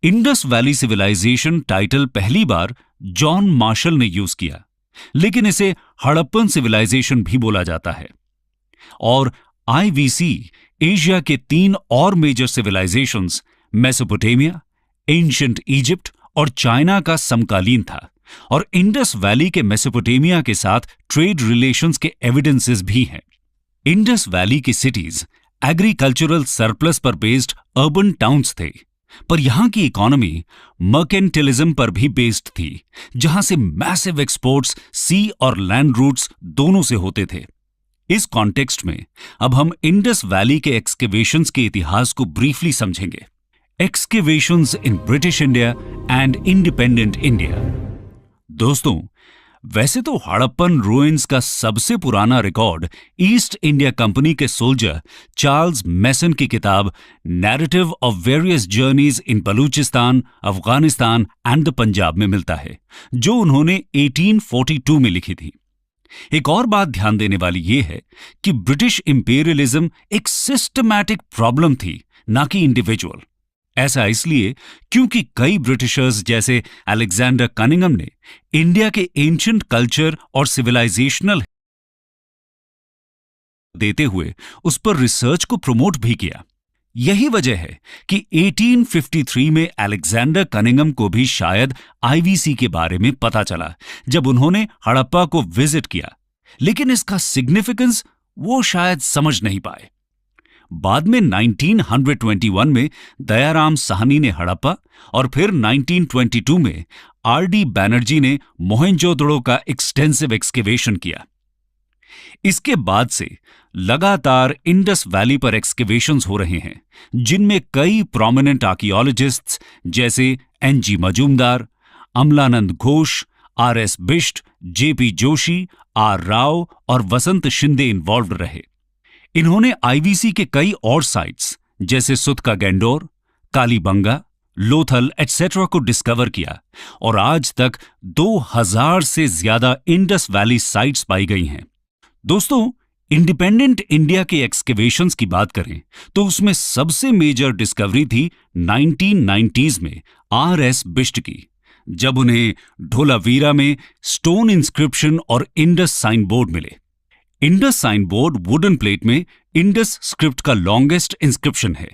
S1: इंडस वैली सिविलाइजेशन टाइटल पहली बार जॉन मार्शल ने यूज किया, लेकिन इसे हड़प्पन सिविलाइजेशन भी बोला जाता है। और आईवीसी एशिया के 3 और major civilisations Mesopotamia, ancient Egypt और चाइना का समकालीन था, और इंडस वैली के मेसोपोटामिया के साथ ट्रेड रिलेशंस के एविडेंसेस भी हैं। इंडस वैली की सिटीज एग्रीकल्चरल सरप्लस पर बेस्ड अर्बन टाउन्स थे, पर यहां की इकोनॉमी मर्केंटिलिज्म पर भी बेस्ड थी, जहां से मैसिव एक्सपोर्ट्स सी और लैंड रूट्स दोनों से होते थे। इस कॉन्टेक्स्ट में अब हम इंडस वैली के एक्सकेवेशंस के इतिहास को ब्रीफली समझेंगे। Excavations in British India and independent India. दोस्तों, वैसे तो हड़प्पन रूइंस का सबसे पुराना रिकॉर्ड ईस्ट इंडिया कंपनी के सोल्जर चार्ल्स मैसन की किताब narrative of various journeys in Balochistan, Afghanistan and the Punjab में मिलता है, जो उन्होंने 1842 में लिखी थी। एक और बात ध्यान देने वाली यह है कि ब्रिटिश इंपीरियलिज्म एक सिस्टमैटिक प्रॉब्लम थी, ना कि इंडिविजुअल। ऐसा इसलिए क्योंकि कई ब्रिटिशर्स जैसे अलेक्जेंडर कनिंघम ने इंडिया के एंशिएंट कल्चर और सिविलाइजेशनल देते हुए उस पर रिसर्च को प्रमोट भी किया। यही वजह है कि 1853 में अलेक्जेंडर कनिंघम को भी शायद आईवीसी के बारे में पता चला जब उन्होंने हड़प्पा को विजिट किया, लेकिन इसका सिग्निफिकेंस वो शायद समझ नहीं पाए। बाद में 1921 में दयाराम साहनी ने हड़प्पा और फिर 1922 में RD बैनर्जी ने मोहेंजोदड़ो का एक्सटेंसिव एक्सकेवेशन किया। इसके बाद से लगातार इंडस वैली पर एक्सकेवेशंस हो रहे हैं, जिनमें कई प्रोमिनेंट आर्कियोलॉजिस्ट्स जैसे NG Majumdar, Amalanand Ghosh, RS Bisht, JP Joshi, R Rao और वसंत शिंदे इन्वॉल्व रहे। इन्होंने आईवीसी के कई और साइट्स जैसे सुत का गेंडोर, कालीबंगा, लोथल एटसेट्रा को डिस्कवर किया और आज तक 2000 से ज्यादा इंडस वैली साइट्स पाई गई हैं। दोस्तों, इंडिपेंडेंट इंडिया के एक्सकेवेशंस की बात करें तो उसमें सबसे मेजर डिस्कवरी थी 1990s में आरएस बिष्ट की, जब उन्हें ढोलावीरा में स्टोन इंस्क्रिप्शन और इंडस साइन बोर्ड मिले। Indus sign board wooden plate में इंडस स्क्रिप्ट का लॉन्गेस्ट इंस्क्रिप्शन है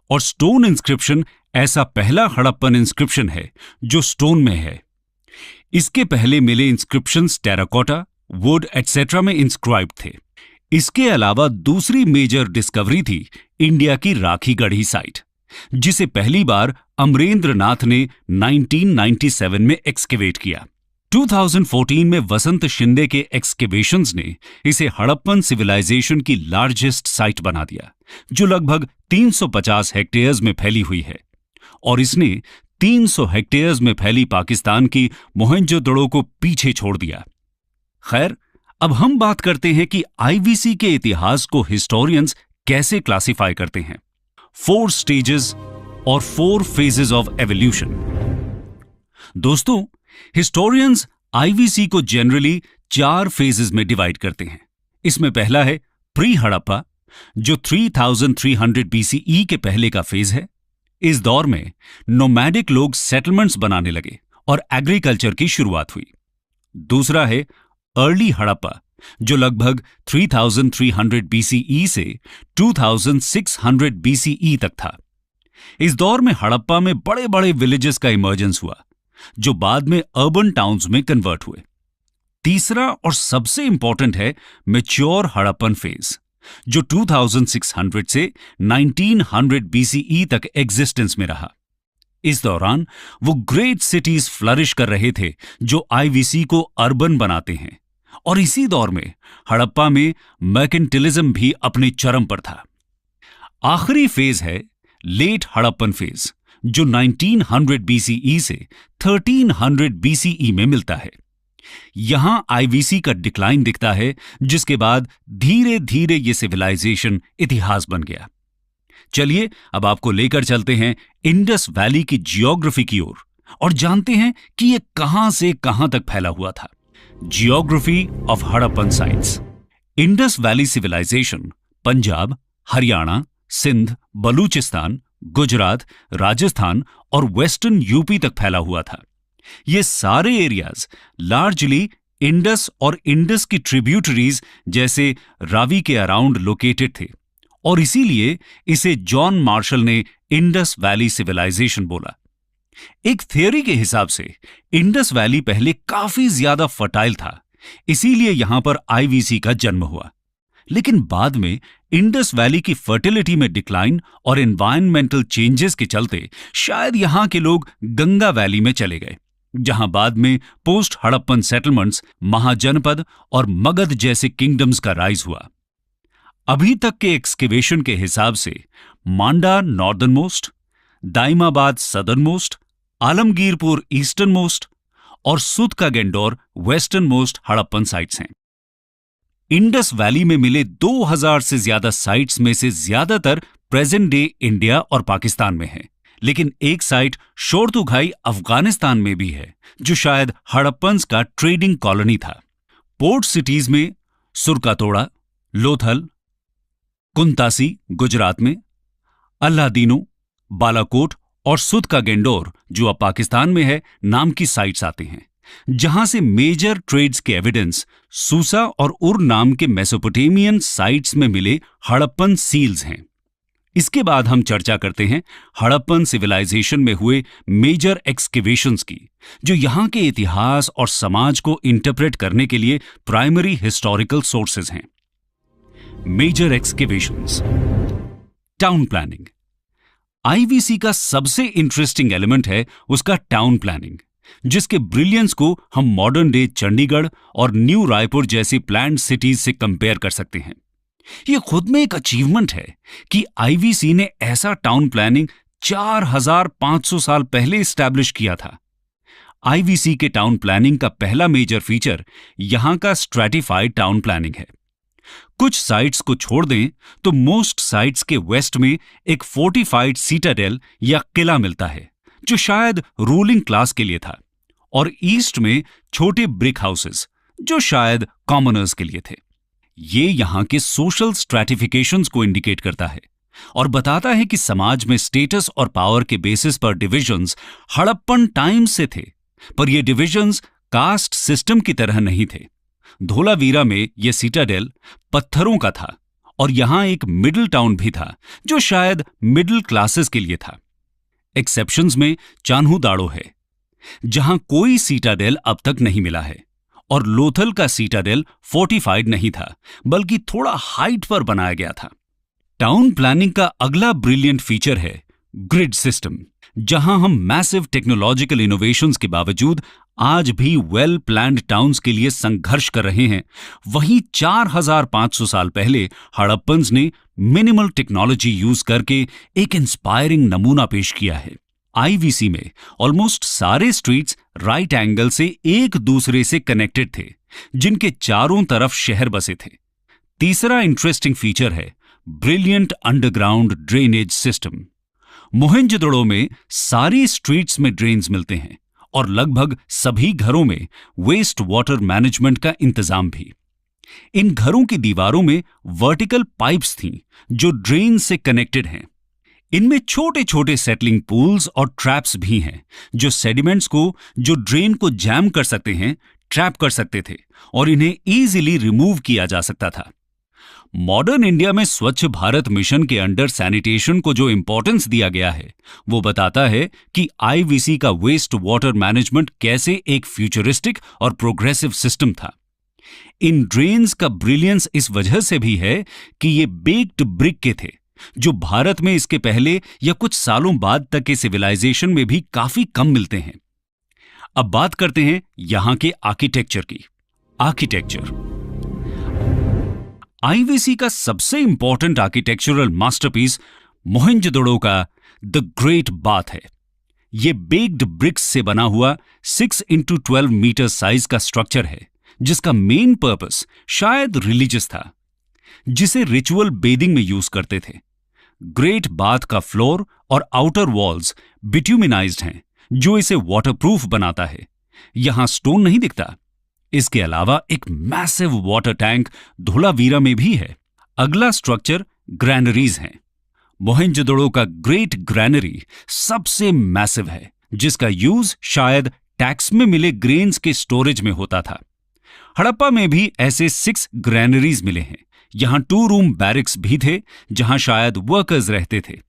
S1: और स्टोन इंस्क्रिप्शन ऐसा पहला हड़प्पन इंस्क्रिप्शन है जो स्टोन में है। इसके पहले मिले इंस्क्रिप्शंस टेराकोटा, वुड एटसेट्रा में इंस्क्राइब्ड थे। इसके अलावा दूसरी मेजर डिस्कवरी थी इंडिया की राखी गढ़ी साइट, जिसे पहली बार अमरेंद्र नाथ ने 1997 में एक्सकेवेट किया। 2014 में वसंत शिंदे के एक्सकेवेशंस ने इसे हड़प्पन सिविलाइजेशन की लार्जेस्ट साइट बना दिया, जो लगभग 350 हेक्टेयर्स में फैली हुई है, और इसने 300 हेक्टेयर्स में फैली पाकिस्तान की मोहनजोदड़ो को पीछे छोड़ दिया। खैर, अब हम बात करते हैं कि आईवीसी के इतिहास को हिस्टोरियंस कैसे क्लासिफाई करते हैं। 4 स्टेजेस और 4 फेजेस ऑफ एवोल्यूशन। दोस्तों, हिस्टोरियंस आईवीसी को जनरली 4 फेजेस में डिवाइड करते हैं। इसमें पहला है प्री हड़प्पा, जो 3300 बीसीई के पहले का फेज है। इस दौर में नोमैडिक लोग सेटलमेंट्स बनाने लगे और एग्रीकल्चर की शुरुआत हुई। दूसरा है अर्ली हड़प्पा, जो लगभग 3300 बीसीई से 2600 बीसीई तक था। इस दौर में हड़प्पा में बड़े बड़े विलेजेस का इमर्जेंस हुआ, जो बाद में अर्बन टाउन्स में कन्वर्ट हुए। तीसरा और सबसे इंपॉर्टेंट है मैच्योर हड़प्पन फेज, जो 2600 से 1900 बीसीई तक एग्जिस्टेंस में रहा। इस दौरान वो ग्रेट सिटीज फ्लरिश कर रहे थे जो आईवीसी को अर्बन बनाते हैं, और इसी दौर में हड़प्पा में मर्केंटिलिज्म भी अपने चरम पर था। आखिरी फेज है लेट हड़प्पन फेज, जो 1900 बीसीई से 1300 बीसीई में मिलता है। यहां आईवीसी का डिक्लाइन दिखता है, जिसके बाद धीरे धीरे ये सिविलाइजेशन इतिहास बन गया। चलिए अब आपको लेकर चलते हैं इंडस वैली की जियोग्राफी की ओर और जानते हैं कि यह कहां से कहां तक फैला हुआ था। Geography of Harappan sites. Indus Valley Civilisation Punjab, Haryana, Sindh, Balochistan, Gujarat, Rajasthan और वेस्टर्न यूपी तक फैला हुआ था। ये सारे एरियाज लार्जली इंडस और इंडस की ट्रिब्यूटरीज जैसे रावी के अराउंड लोकेटेड थे, और इसीलिए इसे जॉन मार्शल ने इंडस वैली सिविलाइजेशन बोला। एक थियोरी के हिसाब से इंडस वैली पहले काफी ज्यादा फर्टाइल था, इसीलिए यहां पर आईवीसी का जन्म हुआ। लेकिन बाद में इंडस वैली की फर्टिलिटी में डिक्लाइन और एनवायरमेंटल चेंजेस के चलते शायद यहां के लोग गंगा वैली में चले गए, जहां बाद में पोस्ट हड़प्पन सेटलमेंट्स, महाजनपद और मगध जैसे किंगडम्स का राइज हुआ। अभी तक के एक्सकेवेशन के हिसाब से Manda northern most, Daimabad southern most, Alamgirpur eastern most और Sutkagen Dor western most Harappan sites हैं। इंडस वैली में मिले 2000 से ज्यादा साइट्स में से ज्यादातर प्रेजेंट डे इंडिया और पाकिस्तान में है, लेकिन एक साइट शोरतुघाई अफगानिस्तान में भी है, जो शायद हड़प्पन्स का ट्रेडिंग कॉलोनी था। पोर्ट सिटीज में सुरकातोड़ा, लोथल, कुंतासी गुजरात में, अल्लादीनो, बालाकोट और सुत का गेंडोर जो अब पाकिस्तान में है नाम की साइट्स आते हैं, जहां से मेजर ट्रेड्स के एविडेंस सूसा और उर नाम के मेसोपोटेमियन साइट्स में मिले हड़प्पन सील्स हैं। इसके बाद हम चर्चा करते हैं हड़प्पन सिविलाइजेशन में हुए मेजर एक्सकेवेशंस की, जो यहां के इतिहास और समाज को इंटरप्रेट करने के लिए प्राइमरी हिस्टोरिकल सोर्सेज हैं। Major excavations. Town planning. IVC का सबसे इंटरेस्टिंग एलिमेंट है उसका टाउन प्लानिंग, जिसके ब्रिलियंस को हम मॉडर्न डे चंडीगढ़ और न्यू रायपुर जैसी प्लान्ड सिटीज से कंपेयर कर सकते हैं। यह खुद में एक अचीवमेंट है कि आईवीसी ने ऐसा टाउन प्लानिंग 4500 साल पहले इस्टेब्लिश किया था। आईवीसी के टाउन प्लानिंग का पहला मेजर फीचर यहां का स्ट्रैटिफाइड टाउन प्लानिंग है। कुछ साइट्स को छोड़ दें तो मोस्ट साइट्स के वेस्ट में एक फोर्टिफाइड सीटाडेल या किला मिलता है जो शायद रूलिंग क्लास के लिए था, और ईस्ट में छोटे ब्रिक हाउसेस जो शायद कॉमनर्स के लिए थे। ये यहां के सोशल स्ट्रैटिफिकेशंस को इंडिकेट करता है और बताता है कि समाज में स्टेटस और पावर के बेसिस पर डिविजन्स हड़प्पन टाइम से थे, पर ये डिविजन्स कास्ट सिस्टम की तरह नहीं थे। धोलावीरा में यह सीटाडेल पत्थरों का था और यहां एक मिडिल टाउन भी था जो शायद मिडिल क्लासेस के लिए था। एक्सेप्शंस में चान्हू-दाड़ो है जहां कोई सीटाडेल अब तक नहीं मिला है, और लोथल का सीटाडेल फोर्टिफाइड नहीं था बल्कि थोड़ा हाइट पर बनाया गया था। टाउन प्लानिंग का अगला ब्रिलियंट फीचर है ग्रिड सिस्टम, जहां हम मैसिव टेक्नोलॉजिकल इनोवेशंस के बावजूद आज भी वेल प्लान्ड टाउन्स के लिए संघर्ष कर रहे हैं। वहीं 4500 साल पहले हड़प्पन्स ने मिनिमल टेक्नोलॉजी यूज करके एक इंस्पायरिंग नमूना पेश किया है। आईवीसी में ऑलमोस्ट सारे स्ट्रीट्स राइट एंगल से एक दूसरे से कनेक्टेड थे, जिनके चारों तरफ शहर बसे थे। तीसरा इंटरेस्टिंग फीचर है ब्रिलियंट अंडरग्राउंड ड्रेनेज सिस्टम। मोहेंजोदड़ो में सारी स्ट्रीट्स में ड्रेन्स मिलते हैं और लगभग सभी घरों में वेस्ट वाटर मैनेजमेंट का इंतजाम भी। इन घरों की दीवारों में वर्टिकल पाइप्स थीं जो ड्रेन से कनेक्टेड हैं। इनमें छोटे छोटे सेटलिंग पूल्स और ट्रैप्स भी हैं जो सेडिमेंट्स को जो ड्रेन को जैम कर सकते हैं, ट्रैप कर सकते थे और इन्हें इजीली रिमूव किया जा सकता था। मॉडर्न इंडिया में स्वच्छ भारत मिशन के अंडर सैनिटेशन को जो इंपॉर्टेंस दिया गया है वो बताता है कि आईवीसी का वेस्ट वाटर मैनेजमेंट कैसे एक फ्यूचरिस्टिक और प्रोग्रेसिव सिस्टम था। इन ड्रेन्स का ब्रिलियंस इस वजह से भी है कि ये बेक्ड ब्रिक के थे, जो भारत में इसके पहले या कुछ सालों बाद तक के सिविलाइजेशन में भी काफी कम मिलते हैं। अब बात करते हैं यहां के आर्किटेक्चर की। आर्किटेक्चर आईवीसी का सबसे इंपॉर्टेंट आर्किटेक्चरल मास्टरपीस मोहेंजोदड़ो का द ग्रेट बाथ है। यह बेक्ड ब्रिक्स से बना हुआ 6x12 मीटर साइज का स्ट्रक्चर है जिसका मेन पर्पस शायद रिलीजियस था, जिसे रिचुअल बेदिंग में यूज करते थे। ग्रेट बाथ का फ्लोर और आउटर वॉल्स बिट्यूमिनाइज्ड हैं जो इसे वाटरप्रूफ बनाता है। यहां स्टोन नहीं दिखता। इसके अलावा एक मैसिव वाटर टैंक धोलावीरा में भी है। अगला स्ट्रक्चर ग्रैनरीज हैं। मोहेंजोदड़ो का ग्रेट ग्रैनरी सबसे मैसिव है, जिसका यूज शायद टैक्स में मिले ग्रेन्स के स्टोरेज में होता था। हड़प्पा में भी ऐसे 6 ग्रैनरीज मिले हैं। यहां 2 रूम बैरिक्स भी थे जहां शायद वर्कर्स रहते थे।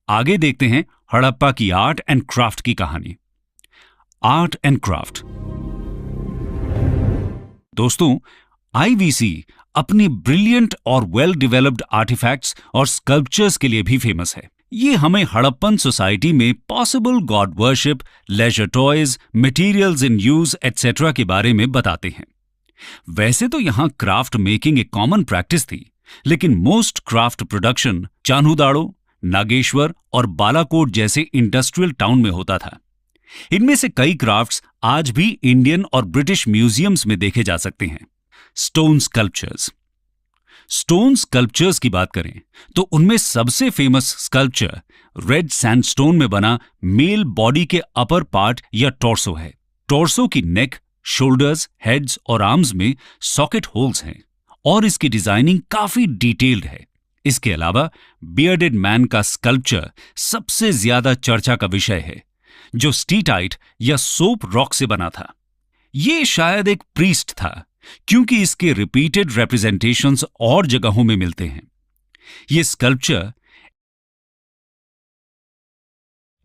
S1: आगे देखते हैं हड़प्पा की आर्ट एंड क्राफ्ट की कहानी। आर्ट एंड क्राफ्ट दोस्तों, आईवीसी अपनी ब्रिलियंट और वेल डेवलप्ड आर्टिफैक्ट्स और स्कल्पचर्स के लिए भी फेमस है। ये हमें हड़प्पन सोसाइटी में possible god worship, leisure toys, materials in use etcetera के बारे में बताते हैं। वैसे तो यहां क्राफ्ट मेकिंग एक कॉमन प्रैक्टिस थी, लेकिन most craft production Chanhudaro, Nageshwar और बालाकोट जैसे इंडस्ट्रियल टाउन में होता था। इनमें से कई क्राफ्ट्स आज भी इंडियन और ब्रिटिश म्यूजियम्स में देखे जा सकते हैं। Stone sculptures. स्टोन स्कल्पचर्स की बात करें तो उनमें सबसे फेमस स्कल्पचर रेड सैंडस्टोन में बना मेल बॉडी के अपर पार्ट या टॉर्सो है। टॉर्सो की नेक, शोल्डर्स, हेड्स और आर्म्स में सॉकेट होल्स हैं और इसकी डिजाइनिंग काफी डिटेल्ड है। इसके अलावा बियर्डेड मैन का स्कल्पचर सबसे ज्यादा चर्चा का विषय है, जो स्टीटाइट या सोप रॉक से बना था। यह शायद एक प्रीस्ट था क्योंकि इसके रिपीटेड रिप्रेजेंटेशंस और जगहों में मिलते हैं। यह स्कल्पचर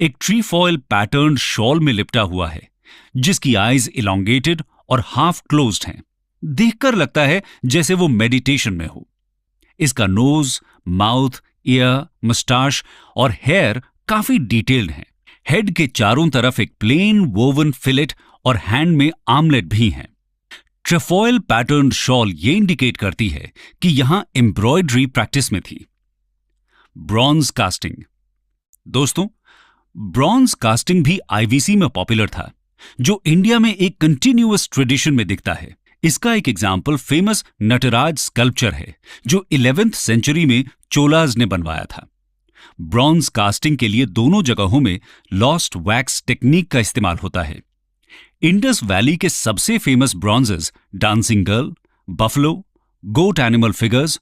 S1: एक ट्रीफॉयल पैटर्न शॉल में लिपटा हुआ है जिसकी आईज इलोंगेटेड और हाफ क्लोज्ड हैं। देखकर लगता है जैसे वो मेडिटेशन में हो। इसका नोज, माउथ, ईयर, मस्टाश और हेयर काफी डिटेल्ड हैं। हेड के चारों तरफ एक प्लेन वोवन फिलेट और हैंड में आर्मलेट भी हैं। ट्रेफॉयल पैटर्न शॉल ये इंडिकेट करती है कि यहां एम्ब्रॉयडरी प्रैक्टिस में थी। Bronze casting. दोस्तों, ब्रॉन्ज कास्टिंग भी आईवीसी में पॉपुलर था, जो इंडिया में एक कंटिन्यूअस ट्रेडिशन में दिखता है। इसका एक एग्जाम्पल फेमस नटराज स्कल्पचर है जो 11th सेंचुरी में चोलाज ने बनवाया था। ब्रॉन्ज कास्टिंग के लिए दोनों जगहों में लॉस्ट वैक्स टेक्निक का इस्तेमाल होता है। इंडस वैली के सबसे फेमस ब्रॉन्जेस डांसिंग गर्ल, बफलो, गोट एनिमल फिगर्स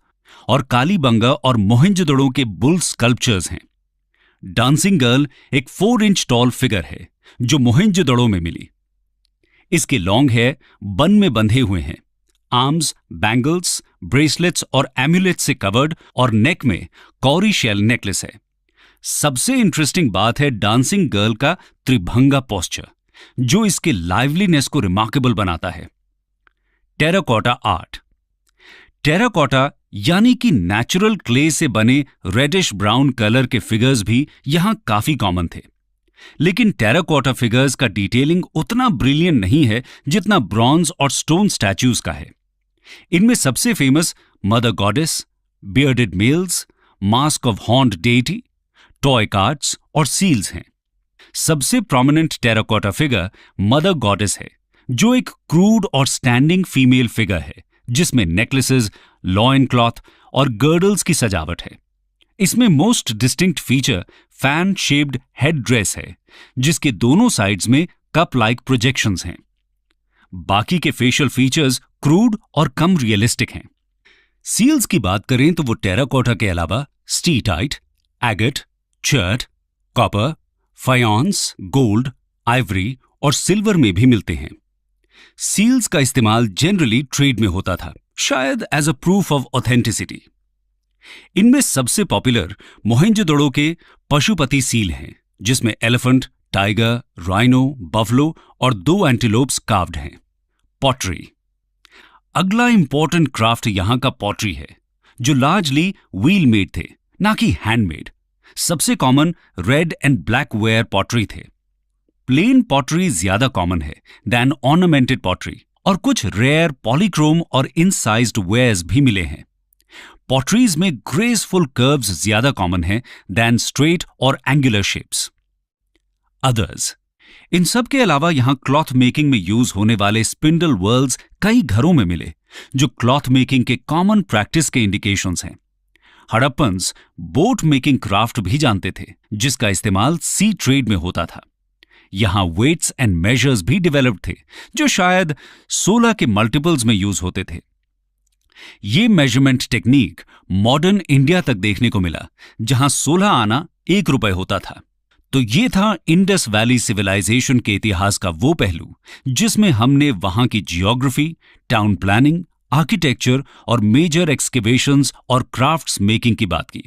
S1: और कालीबंगा और मोहेंजोदड़ो के बुल स्कल्पचर्स हैं। डांसिंग गर्ल एक 4 इंच टॉल फिगर है जो मोहेंजोदड़ो में मिली। इसके लॉन्ग हेयर बन में बंधे हुए हैं, आर्म्स, बैंगल्स, ब्रेसलेट्स और एम्यूलेट्स से कवर्ड और नेक में कौरी शेल नेकलेस है। सबसे इंटरेस्टिंग बात है डांसिंग गर्ल का त्रिभंगा पोस्चर जो इसके लाइवलीनेस को रिमार्केबल बनाता है। Terracotta art. टेराकोटा यानी कि नेचुरल क्ले से बने रेडिश ब्राउन कलर के फिगर्स भी यहां काफी कॉमन थे, लेकिन टेराकोटा फिगर्स का डिटेलिंग उतना ब्रिलियंट नहीं है जितना ब्रॉन्ज और स्टोन स्टैच्यूज का है। इनमें सबसे famous mother goddess, bearded males, mask of horned deity, toy carts और सील्स हैं। सबसे prominent terracotta figure mother goddess है जो एक क्रूड और स्टैंडिंग फीमेल फिगर है जिसमें नेकलेसेस, लॉइन क्लॉथ और गर्डल्स की सजावट है। इसमें most distinct feature fan shaped head dress है जिसके दोनों साइड्स में कप लाइक प्रोजेक्शंस हैं। बाकी के फेशियल फीचर्स क्रूड और कम रियलिस्टिक हैं। सील्स की बात करें तो वो टेराकोटा के अलावा steatite, agate, chert, copper, faience, gold, ivory और सिल्वर में भी मिलते हैं। सील्स का इस्तेमाल जनरली ट्रेड में होता था, शायद as a proof of authenticity. इनमें सबसे पॉपुलर मोहेंजोदड़ो के पशुपति सील हैं जिसमें एलिफेंट, टाइगर, राइनो, बफलो और 2 एंटीलोप्स कार्व्ड हैं। पॉटरी। अगला इंपॉर्टेंट क्राफ्ट यहां का पॉटरी है जो लार्जली व्हील मेड थे, ना कि हैंडमेड। सबसे common red and black ware pottery थे। प्लेन पॉटरी ज्यादा कॉमन है दैन ऑर्नामेंटेड पॉटरी और कुछ रेयर पॉलीक्रोम और इनसाइज्ड वेयर्स भी मिले हैं। पॉटरीज में ग्रेसफुल कर्व्स ज्यादा कॉमन है दैन स्ट्रेट और एंगुलर शेप्स। अदर्स। इन सब के अलावा यहां क्लॉथ मेकिंग में यूज होने वाले स्पिंडल व्हर्ल्स कई घरों में मिले जो क्लॉथ मेकिंग के कॉमन प्रैक्टिस के इंडिकेशंस हैं। हड़प्पन्स बोट मेकिंग क्राफ्ट भी जानते थे जिसका इस्तेमाल सी ट्रेड में होता था। यहां वेट्स एंड मेजर्स भी डेवलप्ड थे जो शायद 16 के मल्टीपल्स में यूज होते थे। ये मेजरमेंट टेक्निक मॉडर्न इंडिया तक देखने को मिला जहां 16 आना 1 रुपए होता था। तो ये था इंडस वैली सिविलाइजेशन के इतिहास का वो पहलू जिसमें हमने वहां की जियोग्राफी, टाउन प्लानिंग, आर्किटेक्चर और मेजर एक्सकेवेशंस और क्राफ्ट्स मेकिंग की बात की।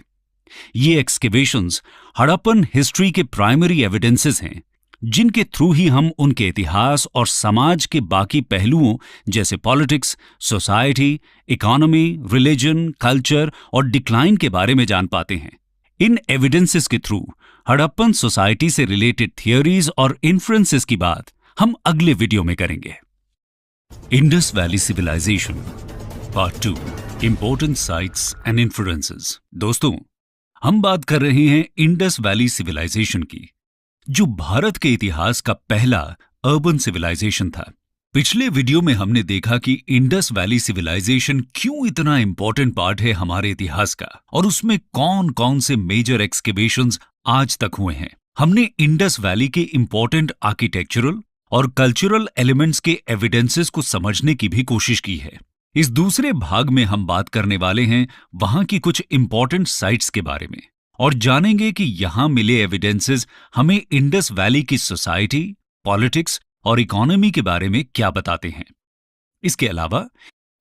S1: ये एक्सकेवेशंस हड़प्पन हिस्ट्री के प्राइमरी एविडेंसेस हैं जिनके थ्रू ही हम उनके इतिहास और समाज के बाकी पहलुओं जैसे politics, society, economy, religion, culture और डिक्लाइन के बारे में जान पाते हैं। इन एविडेंसेस के थ्रू हड़प्पन सोसाइटी से रिलेटेड थियोरीज और इन्फ्रेंसेस की बात हम अगले वीडियो में करेंगे। Indus Valley Civilisation part 2, important sites and influences. दोस्तों, हम बात कर रहे हैं इंडस वैली सिविलाइजेशन की जो भारत के इतिहास का पहला अर्बन सिविलाइजेशन था। पिछले वीडियो में हमने देखा कि इंडस वैली सिविलाइजेशन क्यों इतना इंपॉर्टेंट पार्ट है हमारे इतिहास का और उसमें कौन कौन से मेजर एक्सकेवेशंस आज तक हुए हैं। हमने इंडस वैली के इंपॉर्टेंट आर्किटेक्चरल और कल्चरल एलिमेंट्स के एविडेंसेस को समझने की भी कोशिश की है। इस दूसरे भाग में हम बात करने वाले हैं वहां की कुछ इंपॉर्टेंट साइट्स के बारे में और जानेंगे कि यहां मिले एविडेंसेस हमें इंडस वैली की सोसाइटी, पॉलिटिक्स और इकोनॉमी के बारे में क्या बताते हैं। इसके अलावा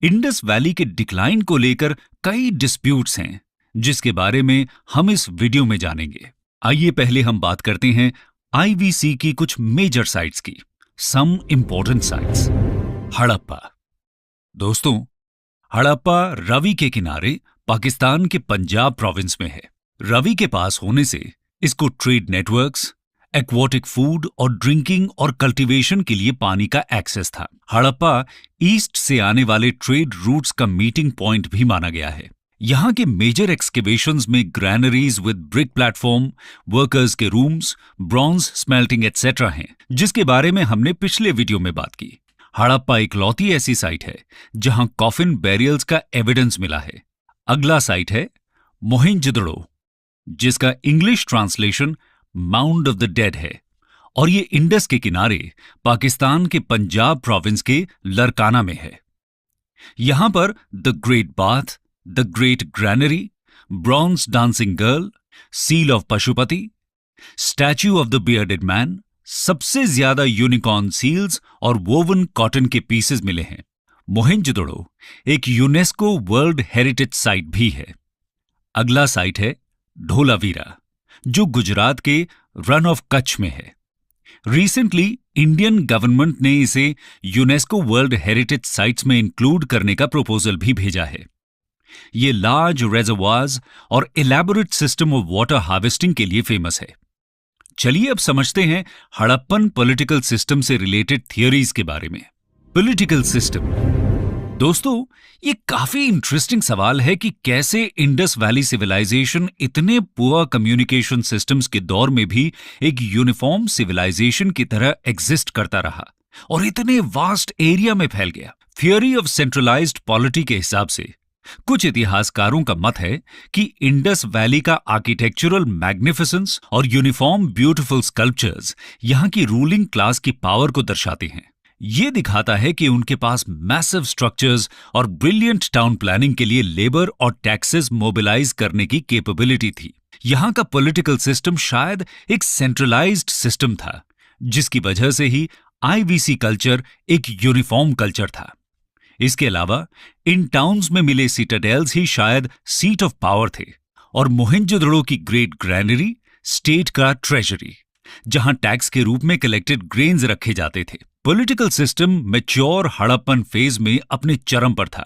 S1: इंडस वैली के डिक्लाइन को लेकर कई डिस्प्यूट्स हैं जिसके बारे में हम इस वीडियो में जानेंगे। आइए पहले हम बात करते हैं आईवीसी की कुछ मेजर साइट्स की। Some important sites. हड़प्पा। दोस्तों, हड़प्पा रवि के किनारे पाकिस्तान के पंजाब प्रोविंस में है। रवि के पास होने से इसको ट्रेड नेटवर्क्स, एक्वाटिक फूड और ड्रिंकिंग और कल्टीवेशन के लिए पानी का एक्सेस था। हड़प्पा ईस्ट से आने वाले ट्रेड रूट्स का मीटिंग पॉइंट भी माना गया है। यहां के मेजर एक्सकेवेशंस में granaries with brick platform, workers के रूम्स, ब्रॉन्ज स्मेल्टिंग एटसेट्रा हैं जिसके बारे में हमने पिछले वीडियो में बात की।
S2: हड़प्पा इकलौती ऐसी साइट है जहां कॉफिन बैरियल्स का एविडेंस मिला है। अगला साइट है मोहेंजोदड़ो, जिसका English translation mound of the dead है, और ये इंडस के किनारे पाकिस्तान के पंजाब प्रोविंस के लरकाना में है। यहां पर the great bath, the great granary, bronze dancing girl, seal of Pashupati, statue of the bearded man, सबसे ज्यादा यूनिकॉर्न सील्स और वोवन कॉटन के पीसेस मिले हैं। मोहेंजोदड़ो एक यूनेस्को वर्ल्ड हेरिटेज साइट भी है। अगला साइट है ढोलावीरा, जो गुजरात के रन ऑफ कच्छ में है। रिसेंटली इंडियन गवर्नमेंट ने इसे यूनेस्को वर्ल्ड हेरिटेज साइट्स में इंक्लूड करने का प्रपोजल भी भेजा है। ये लार्ज रेजर्वायर्स और elaborate system of water harvesting के लिए फेमस है। चलिए अब समझते हैं हड़प्पन पॉलिटिकल सिस्टम से रिलेटेड थियरीज के बारे में। पॉलिटिकल सिस्टम, दोस्तों ये काफी इंटरेस्टिंग सवाल है कि कैसे इंडस वैली सिविलाइजेशन इतने पुअर कम्युनिकेशन सिस्टम्स के दौर में भी एक यूनिफॉर्म सिविलाइजेशन की तरह एग्जिस्ट करता रहा और इतने वास्ट एरिया में फैल गया। थियरी ऑफ सेंट्रलाइज्ड पॉलिटी के हिसाब से कुछ इतिहासकारों का मत है कि इंडस वैली का आर्किटेक्चरल मैग्निफिसेंस और यूनिफॉर्म ब्यूटीफुल स्कल्पचर्स यहां की रूलिंग क्लास की पावर को दर्शाते हैं। ये दिखाता है कि उनके पास मैसिव स्ट्रक्चर्स और ब्रिलियंट टाउन प्लानिंग के लिए लेबर और टैक्सेस मोबिलाइज करने की कैपेबिलिटी थी। यहां का पॉलिटिकल सिस्टम शायद एक सेंट्रलाइज्ड सिस्टम था, जिसकी वजह से ही आईवीसी कल्चर एक यूनिफॉर्म कल्चर था। इसके अलावा इन टाउन्स में मिले सिटाडेल्स ही शायद सीट ऑफ पावर थे, और मोहेंजोदड़ो की ग्रेट ग्रैनरी स्टेट का ट्रेजरी, जहां टैक्स के रूप में कलेक्टेड ग्रेन्स रखे जाते थे। Political system mature Harappan phase में अपने चरम पर था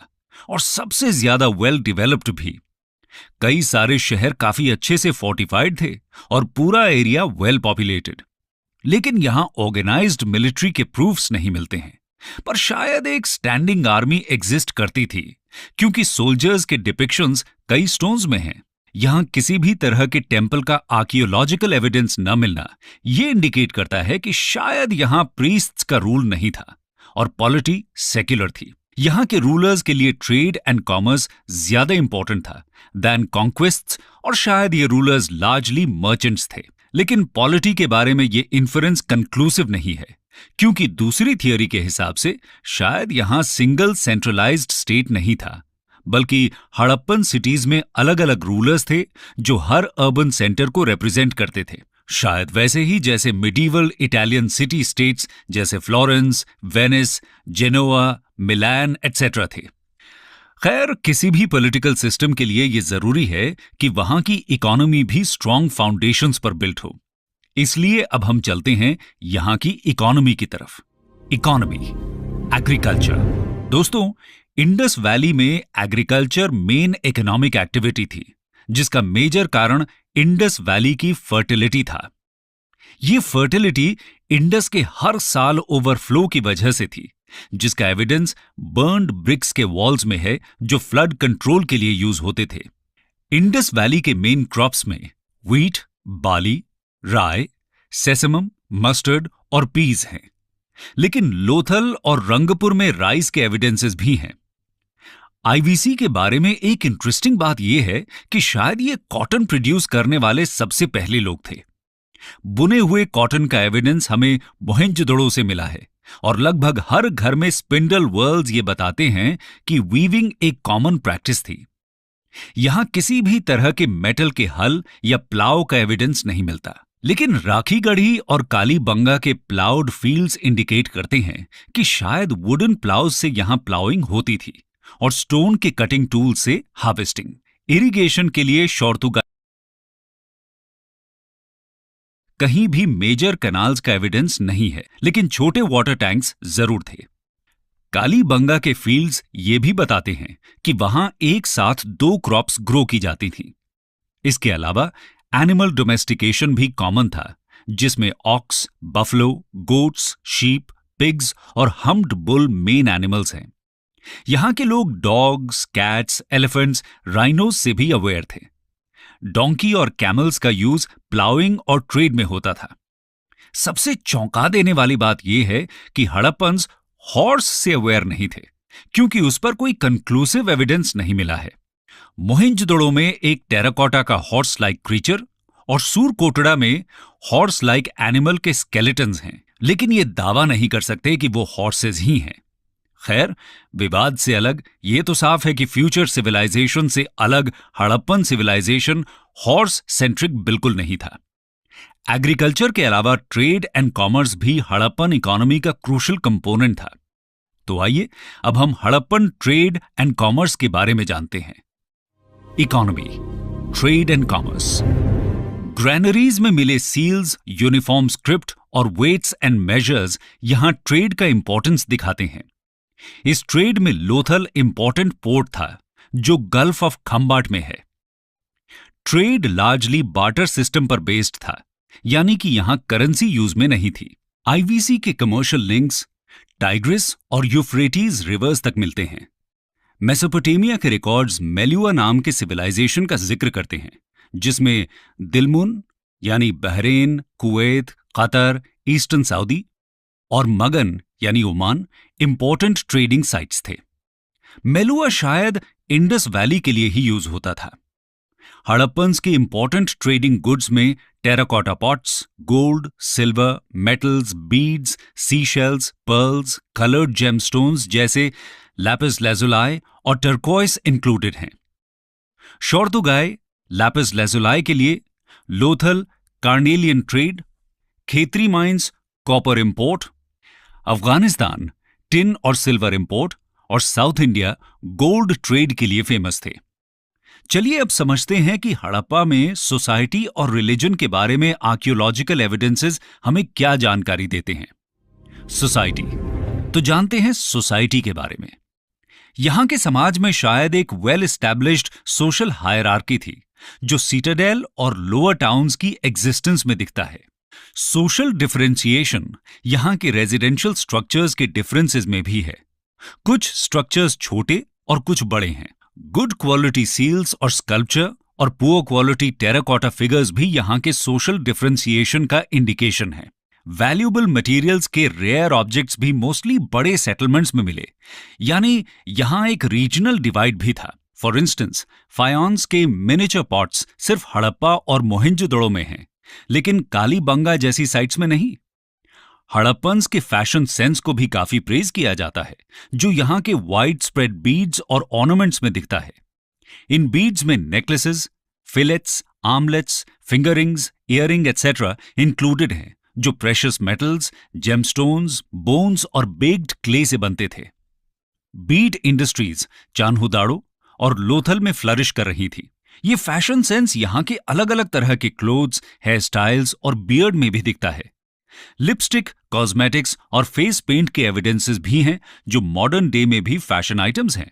S2: और सबसे ज्यादा वेल डेवलप्ड भी। कई सारे शहर काफी अच्छे से फोर्टिफाइड थे और पूरा एरिया वेल पॉपुलेटेड। लेकिन यहां ऑर्गेनाइज्ड मिलिट्री के प्रूफ्स नहीं मिलते हैं, पर शायद एक स्टैंडिंग आर्मी एग्जिस्ट करती थी, क्योंकि सोल्जर्स के डिपिक्शंस कई स्टोन्स में हैं। यहां किसी भी तरह के टेंपल का आर्कियोलॉजिकल एविडेंस न मिलना यह इंडिकेट करता है कि शायद यहां प्रीस्ट्स का रूल नहीं था और पॉलिटी सेक्युलर थी। यहां के रूलर्स के लिए ट्रेड एंड कॉमर्स ज्यादा इंपॉर्टेंट था दैन कॉन्क्वेस्ट्स, और शायद ये रूलर्स लार्जली मर्चेंट्स थे। लेकिन पॉलिटी के बारे में ये इन्फरेंस कंक्लूसिव नहीं है, क्योंकि दूसरी थियरी के हिसाब से शायद यहां सिंगल सेंट्रलाइज्ड स्टेट नहीं था, बल्कि हड़प्पन सिटीज में अलग अलग रूलर्स थे जो हर अर्बन सेंटर को रिप्रेजेंट करते थे, शायद वैसे ही जैसे मिडीवल इटालियन सिटी स्टेट्स जैसे फ्लोरेंस, वेनिस, जेनोआ, मिलान एटसेट्रा थे। खैर, किसी भी पॉलिटिकल सिस्टम के लिए यह जरूरी है कि वहां की इकोनॉमी भी स्ट्रॉन्ग फाउंडेशंस पर बिल्ट हो। इसलिए अब हम चलते हैं यहां की इकोनॉमी की तरफ। Economy, agriculture. दोस्तों, इंडस वैली में एग्रीकल्चर मेन इकोनॉमिक एक्टिविटी थी, जिसका मेजर कारण इंडस वैली की फर्टिलिटी था। ये फर्टिलिटी इंडस के हर साल ओवरफ्लो की वजह से थी, जिसका एविडेंस बर्न्ड ब्रिक्स के वॉल्स में है जो फ्लड कंट्रोल के लिए यूज होते थे। इंडस वैली के मेन क्रॉप्स में व्हीट, बार्ली, राय, सेसमम, मस्टर्ड और पीज हैं, लेकिन लोथल और रंगपुर में राइस के एविडेंसेस भी हैं। आईवीसी के बारे में एक इंटरेस्टिंग बात यह है कि शायद ये कॉटन प्रोड्यूस करने वाले सबसे पहले लोग थे। बुने हुए कॉटन का एविडेंस हमें मोहेंजोदड़ो से मिला है, और लगभग हर घर में स्पिंडल व्हील्स ये बताते हैं कि वीविंग एक कॉमन प्रैक्टिस थी। यहां किसी भी तरह के मेटल के हल या प्लाव का एविडेंस नहीं मिलता, लेकिन राखीगढ़ी और कालीबंगा के प्लाउड फील्ड्स इंडिकेट करते हैं कि शायद वुडन प्लाउज से यहां प्लाउइंग होती थी और स्टोन के कटिंग टूल से हार्वेस्टिंग। इरिगेशन के लिए शोरतुगा कहीं भी मेजर कैनाल्स का एविडेंस नहीं है, लेकिन छोटे वाटर टैंक्स जरूर थे। कालीबंगा के फील्ड्स ये भी बताते हैं कि वहां एक साथ 2 क्रॉप्स ग्रो की जाती थीं। इसके अलावा एनिमल डोमेस्टिकेशन भी कॉमन था, जिसमें ox, buffalo, goats, sheep, pigs और हम्प्ड बुल मेन एनिमल्स हैं। यहां के लोग डॉग्स, कैट्स, एलिफेंट्स, राइनोज से भी अवेयर थे। डोंकी और कैमल्स का यूज प्लाउइंग और ट्रेड में होता था। सबसे चौंका देने वाली बात यह है कि हड़प्पन्स हॉर्स से अवेयर नहीं थे, क्योंकि उस पर कोई कंक्लूसिव एविडेंस नहीं मिला है। मोहेंजोदड़ो में एक टेराकोटा का हॉर्स लाइक क्रीचर और सूरकोटड़ा में हॉर्स लाइक एनिमल के स्केलेटन्स हैं, लेकिन ये दावा नहीं कर सकते कि वो हॉर्सेस ही हैं। खैर, विवाद से अलग ये तो साफ है कि फ्यूचर सिविलाइजेशन से अलग हड़प्पन सिविलाइजेशन हॉर्स सेंट्रिक बिल्कुल नहीं था। एग्रीकल्चर के अलावा ट्रेड एंड कॉमर्स भी हड़प्पन इकोनॉमी का क्रूशल कंपोनेंट था। तो आइए अब हम हड़प्पन ट्रेड एंड कॉमर्स के बारे में जानते हैं। Economy, trade and commerce. Granaries में मिले सील्स, यूनिफॉर्म स्क्रिप्ट और वेट्स एंड मेजर्स यहां ट्रेड का इंपॉर्टेंस दिखाते हैं। इस ट्रेड में लोथल इंपॉर्टेंट पोर्ट था जो गल्फ ऑफ खंबाट में है। ट्रेड लार्जली बार्टर सिस्टम पर बेस्ड था, यानी कि यहां करेंसी यूज में नहीं थी। आईवीसी के कमर्शियल लिंक्स टाइग्रिस और यूफ्रेटीज रिवर्स तक मिलते हैं। मेसोपोटामिया के रिकॉर्ड्स मेलुआ नाम के सिविलाइजेशन का जिक्र करते हैं, जिसमें दिलमुन यानी Bahrain, Kuwait, Qatar, eastern Saudi और मगन यानी ओमान इंपॉर्टेंट ट्रेडिंग साइट्स थे। मेलुआ शायद इंडस वैली के लिए ही यूज होता था। हड़प्पन्स के इंपॉर्टेंट ट्रेडिंग गुड्स में terracotta pots, gold, silver, metals, beads, seashells, pearls, coloured gemstones जैसे लैपिस लैजुलाई और टर्कोइस इंक्लूडेड हैं। शोर्तुगाई लैपिस लैजुलाई के लिए, Lothal carnelian trade, Khetri mines copper import, Afghanistan tin और सिल्वर इंपोर्ट और साउथ इंडिया गोल्ड ट्रेड के लिए फेमस थे। चलिए अब समझते हैं कि हड़प्पा में सोसाइटी और रिलीजन के बारे में आर्कियोलॉजिकल एविडेंसेस हमें क्या जानकारी देते हैं। सोसाइटी, तो जानते हैं सोसाइटी के बारे में। यहां के समाज में शायद एक वेल एस्टैब्लिश्ड सोशल हायरार्की थी, जो सिटाडेल और लोअर टाउन्स की एग्जिस्टेंस में दिखता है। सोशल डिफरेंशिएशन यहां के रेजिडेंशियल स्ट्रक्चर्स के डिफरेंसेस में भी है। कुछ स्ट्रक्चर्स छोटे और कुछ बड़े हैं। गुड क्वालिटी सील्स और स्कल्पचर और पुअर क्वालिटी टेराकोटा फिगर्स भी यहां के सोशल डिफरेंशिएशन का इंडिकेशन है। वैल्यूएबल मटेरियल्स के रेयर ऑब्जेक्ट्स भी मोस्टली बड़े सेटलमेंट्स में मिले, यानी यहां एक रीजनल डिवाइड भी था। फॉर इंस्टेंस, फायोन्स के मिनिएचर पॉट्स सिर्फ हड़प्पा और मोहेंजोदड़ो में हैं, लेकिन कालीबंगा जैसी साइट्स में नहीं। हड़प्पन्स के फैशन सेंस को भी काफी प्रेज किया जाता है, जो यहां के वाइड स्प्रेड बीड्स और ऑर्नामेंट्स में दिखता है। इन बीड्स में necklaces, fillets, armlets, fingerings, earring etcetera included हैं, जो प्रेशियस मेटल्स, जेमस्टोन्स, बोन्स और बेक्ड क्ले से बनते थे। बीड इंडस्ट्रीज चान्हुदाड़ो और लोथल में फ्लरिश कर रही थी। ये फैशन सेंस यहां के अलग अलग तरह के क्लोथ्स, हेयर स्टाइल्स और बियर्ड में भी दिखता है। लिपस्टिक, कॉस्मेटिक्स और फेस पेंट के एविडेंसेस भी हैं, जो मॉडर्न डे में भी फैशन आइटम्स हैं।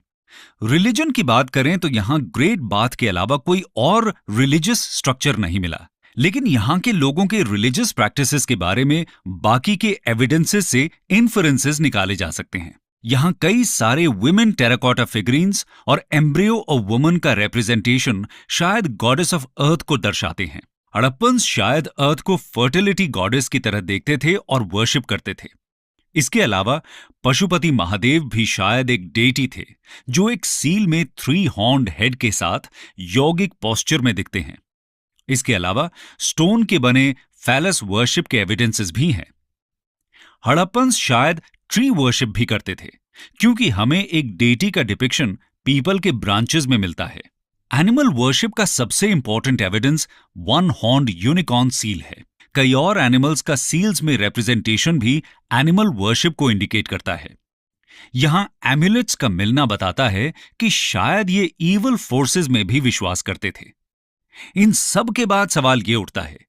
S2: रिलीजन की बात करें तो यहां ग्रेट बाथ के अलावा कोई और रिलीजियस स्ट्रक्चर नहीं मिला, लेकिन यहां के लोगों के रिलीजियस प्रैक्टिसेस के बारे में बाकी के एविडेंसेस से इन्फरेंसेस निकाले जा सकते हैं। यहां कई सारे वुमेन टेराकोटा फिगरीन्स और एम्ब्रियो ऑफ वुमन का रिप्रेजेंटेशन शायद गॉडेस ऑफ अर्थ को दर्शाते हैं। हड़प्पन्स शायद अर्थ को फर्टिलिटी गॉडेस की तरह देखते थे और वर्शिप करते थे। इसके अलावा पशुपति महादेव भी शायद एक डेटी थे, जो एक सील में 3 हॉर्न्ड हेड के साथ यौगिक पोस्चर में दिखते हैं। इसके अलावा स्टोन के बने फैलस वर्शिप के एविडेंसेस भी हैं। हड़प्पन्स शायद ट्री वर्शिप भी करते थे, क्योंकि हमें एक डेटी का डिपिक्शन पीपल के ब्रांचेस में मिलता है। एनिमल वर्शिप का सबसे important evidence 1 horned unicorn seal है। कई और एनिमल्स का सील्स में रिप्रेजेंटेशन भी एनिमल वर्शिप को इंडिकेट करता है। यहां एम्युलेट्स का मिलना बताता है कि शायद ये ईवल फोर्सेस में भी विश्वास करते थे। इन सब के बाद सवाल ये उठता है,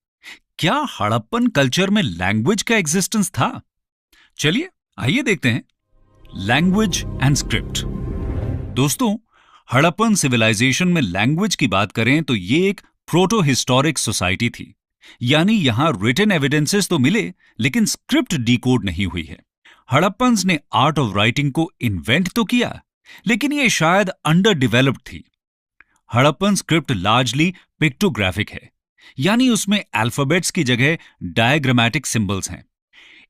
S2: क्या हड़प्पन कल्चर में लैंग्वेज का एग्जिस्टेंस था? चलिए आइए देखते हैं। Language and script. दोस्तों, हड़प्पन सिविलाइजेशन में लैंग्वेज की बात करें तो ये एक प्रोटो हिस्टोरिक सोसाइटी थी, यानी यहां रिटन एविडेंसेस तो मिले, लेकिन स्क्रिप्ट डिकोड नहीं हुई है। हड़प्पन्स ने आर्ट ऑफ राइटिंग को इन्वेंट तो किया, लेकिन ये शायद अंडर डेवलप्ड थी। हड़प्पन स्क्रिप्ट लार्जली पिक्टोग्राफिक है, यानी उसमें अल्फाबेट्स की जगह डायग्रामेटिक सिंबल्स हैं।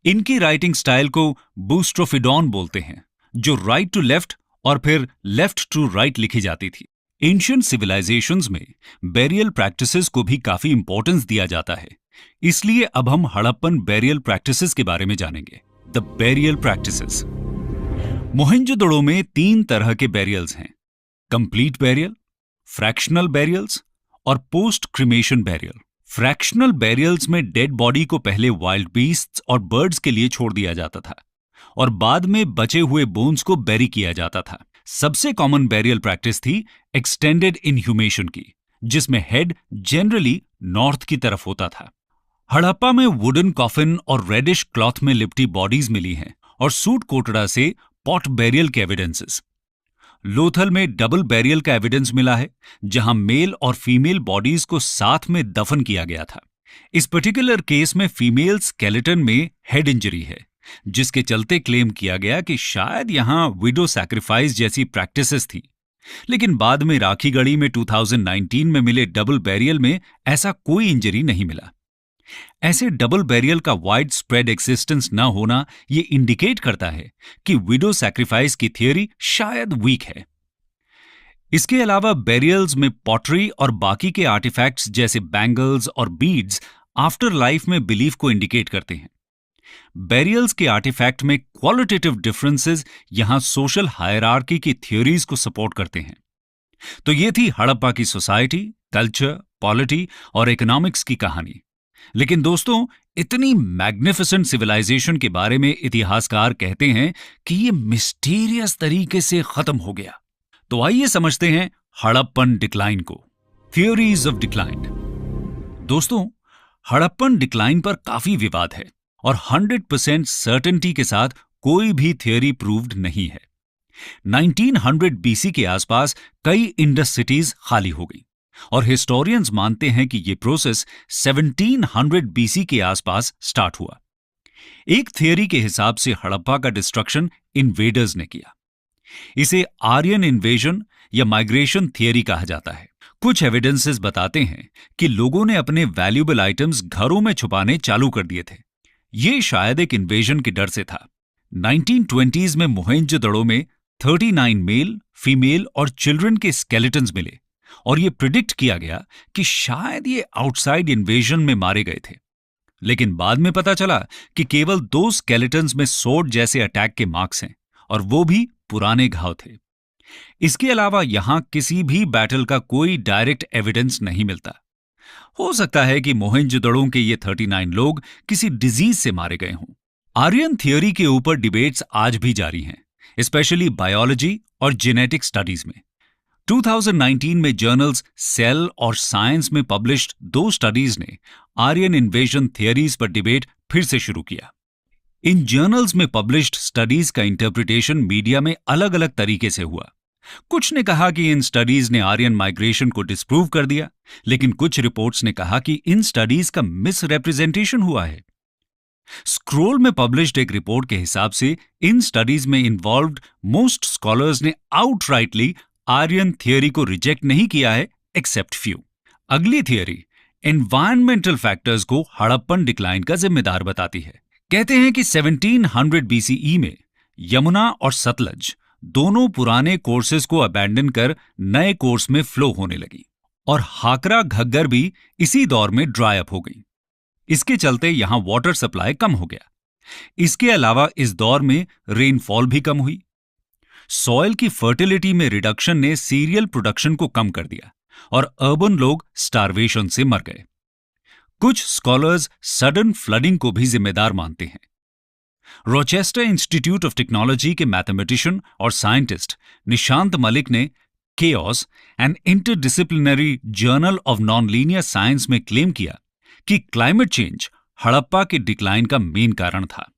S2: इनकी राइटिंग स्टाइल को बूस्ट्रोफिडॉन बोलते हैं, जो राइट टू लेफ्ट और फिर लेफ्ट टू राइट लिखी जाती थी। एंशिएंट सिविलाइजेशंस में बेरियल प्रैक्टिसेस को भी काफी इंपॉर्टेंस दिया जाता है, इसलिए अब हम हड़प्पन बेरियल प्रैक्टिसेस के बारे में जानेंगे। The burial practices. मोहेंजोदड़ो में 3 तरह के बेरियल्स हैं: कंप्लीट बेरियल, फ्रैक्शनल बेरियल्स और पोस्ट क्रिमेशन बेरियल। फ्रैक्शनल बेरियल्स में डेड बॉडी को पहले वाइल्ड बीस्ट्स और बर्ड्स के लिए छोड़ दिया जाता था और बाद में बचे हुए बोन्स को बेरी किया जाता था। सबसे कॉमन बेरियल प्रैक्टिस थी एक्सटेंडेड इनह्यूमेशन की, जिसमें हेड जनरली नॉर्थ की तरफ होता था। हड़प्पा में वुडन कॉफिन और रेडिश क्लॉथ में लिपटी बॉडीज मिली हैं और सूट कोटड़ा से पॉट बेरियल के एविडेंसेस। लोथल में डबल बेरियल का एविडेंस मिला है, जहां मेल और फीमेल बॉडीज को साथ में दफन किया गया था। इस पर्टिकुलर केस में फीमेल स्केलेटन में हेड इंजरी है, जिसके चलते क्लेम किया गया कि शायद यहां विडो सैक्रिफाइस जैसी प्रैक्टिसेस थी। लेकिन बाद में राखी गढ़ी में 2019 में मिले डबल बेरियल में ऐसा कोई इंजरी नहीं मिला। ऐसे डबल बेरियल का वाइड स्प्रेड एक्सिस्टेंस न होना यह इंडिकेट करता है कि विडो सैक्रिफाइस की थियरी शायद वीक है। इसके अलावा बेरियल्स में पॉटरी और बाकी के आर्टिफैक्ट्स जैसे बैंगल्स और बीड्स आफ्टर लाइफ में बिलीफ को इंडिकेट करते हैं। बेरियल्स के आर्टिफैक्ट में क्वालिटेटिव डिफरेंसेस यहां सोशल हायरार्की की थ्योरीज को सपोर्ट करते हैं। तो ये थी हड़प्पा की सोसाइटी, कल्चर, पॉलिटी और इकोनॉमिक्स की कहानी। लेकिन दोस्तों, इतनी मैग्निफिसेंट सिविलाइजेशन के बारे में इतिहासकार कहते हैं कि ये मिस्टीरियस तरीके से खत्म हो गया। तो आइए समझते हैं हड़प्पन डिक्लाइन को। Theories of decline. दोस्तों, हड़प्पन डिक्लाइन पर काफी विवाद है और 100% सर्टेनिटी के साथ कोई भी थियोरी प्रूव्ड नहीं है। 1900 बीसी के आसपास कई इंडस सिटीज खाली हो गई और हिस्टोरियंस मानते हैं कि यह प्रोसेस 1700 बीसी के आसपास स्टार्ट हुआ। एक थियरी के हिसाब से हड़प्पा का डिस्ट्रक्शन इन्वेडर्स ने किया। इसे आर्यन इन्वेजन या माइग्रेशन थियरी कहा जाता है। कुछ एविडेंसेस बताते हैं कि लोगों ने अपने वैल्यूएबल आइटम्स घरों में छुपाने चालू कर दिए थे। यह शायद एक इन्वेजन के डर से था। 1920s में मोहेंजोदड़ो में 39 मेल, फीमेल और चिल्ड्रन के स्केलेटन्स मिले और यह प्रिडिक्ट किया गया कि शायद ये आउटसाइड इन्वेजन में मारे गए थे। लेकिन बाद में पता चला कि केवल 2 स्केलेटन्स में सोर्ड जैसे अटैक के मार्क्स हैं और वो भी पुराने घाव थे। इसके अलावा यहां किसी भी बैटल का कोई डायरेक्ट एविडेंस नहीं मिलता। हो सकता है कि मोहेंजोदड़ो के ये 39 लोग किसी डिजीज से मारे गए हों। आर्यन थियोरी के ऊपर डिबेट्स आज भी जारी हैं, स्पेशली बायोलॉजी और जेनेटिक स्टडीज में। 2019 में जर्नल्स सेल और साइंस में पब्लिश्ड 2 स्टडीज ने आर्यन इन्वेजन थियरीज पर डिबेट फिर से शुरू किया। इन जर्नल्स में पब्लिश्ड स्टडीज का इंटरप्रिटेशन मीडिया में अलग अलग तरीके से हुआ। कुछ ने कहा कि इन स्टडीज ने आर्यन माइग्रेशन को डिस्प्रूव कर दिया, लेकिन कुछ रिपोर्ट्स ने कहा कि इन स्टडीज का मिस रिप्रेजेंटेशन हुआ है। स्क्रोल में पब्लिश्ड एक रिपोर्ट के हिसाब से इन स्टडीज में इन्वॉल्व्ड मोस्ट स्कॉलर्स ने आउटराइटली आर्यन थियरी को रिजेक्ट नहीं किया है, एक्सेप्ट फ्यू। अगली थियरी एनवायरमेंटल फैक्टर्स को हड़प्पन डिक्लाइन का जिम्मेदार बताती है। कहते हैं कि 1700 बीसीई में यमुना और सतलज दोनों पुराने कोर्सेज को अबैंडन कर नए कोर्स में फ्लो होने लगी और हाकरा घग्गर भी इसी दौर में ड्राई अप हो गई। इसके चलते यहां वाटर सप्लाई कम हो गया। इसके अलावा इस दौर में रेनफॉल भी कम हुई। सॉइल की फर्टिलिटी में रिडक्शन ने सीरियल प्रोडक्शन को कम कर दिया और अर्बन लोग स्टारवेशन से मर गए। कुछ स्कॉलर्स सडन फ्लडिंग को भी जिम्मेदार मानते हैं। रोचेस्टर इंस्टीट्यूट ऑफ टेक्नोलॉजी के मैथमेटिशियन और साइंटिस्ट निशांत मलिक ने Chaos an interdisciplinary journal of nonlinear science में क्लेम किया कि क्लाइमेट चेंज हड़प्पा के डिक्लाइन का मेन कारण था।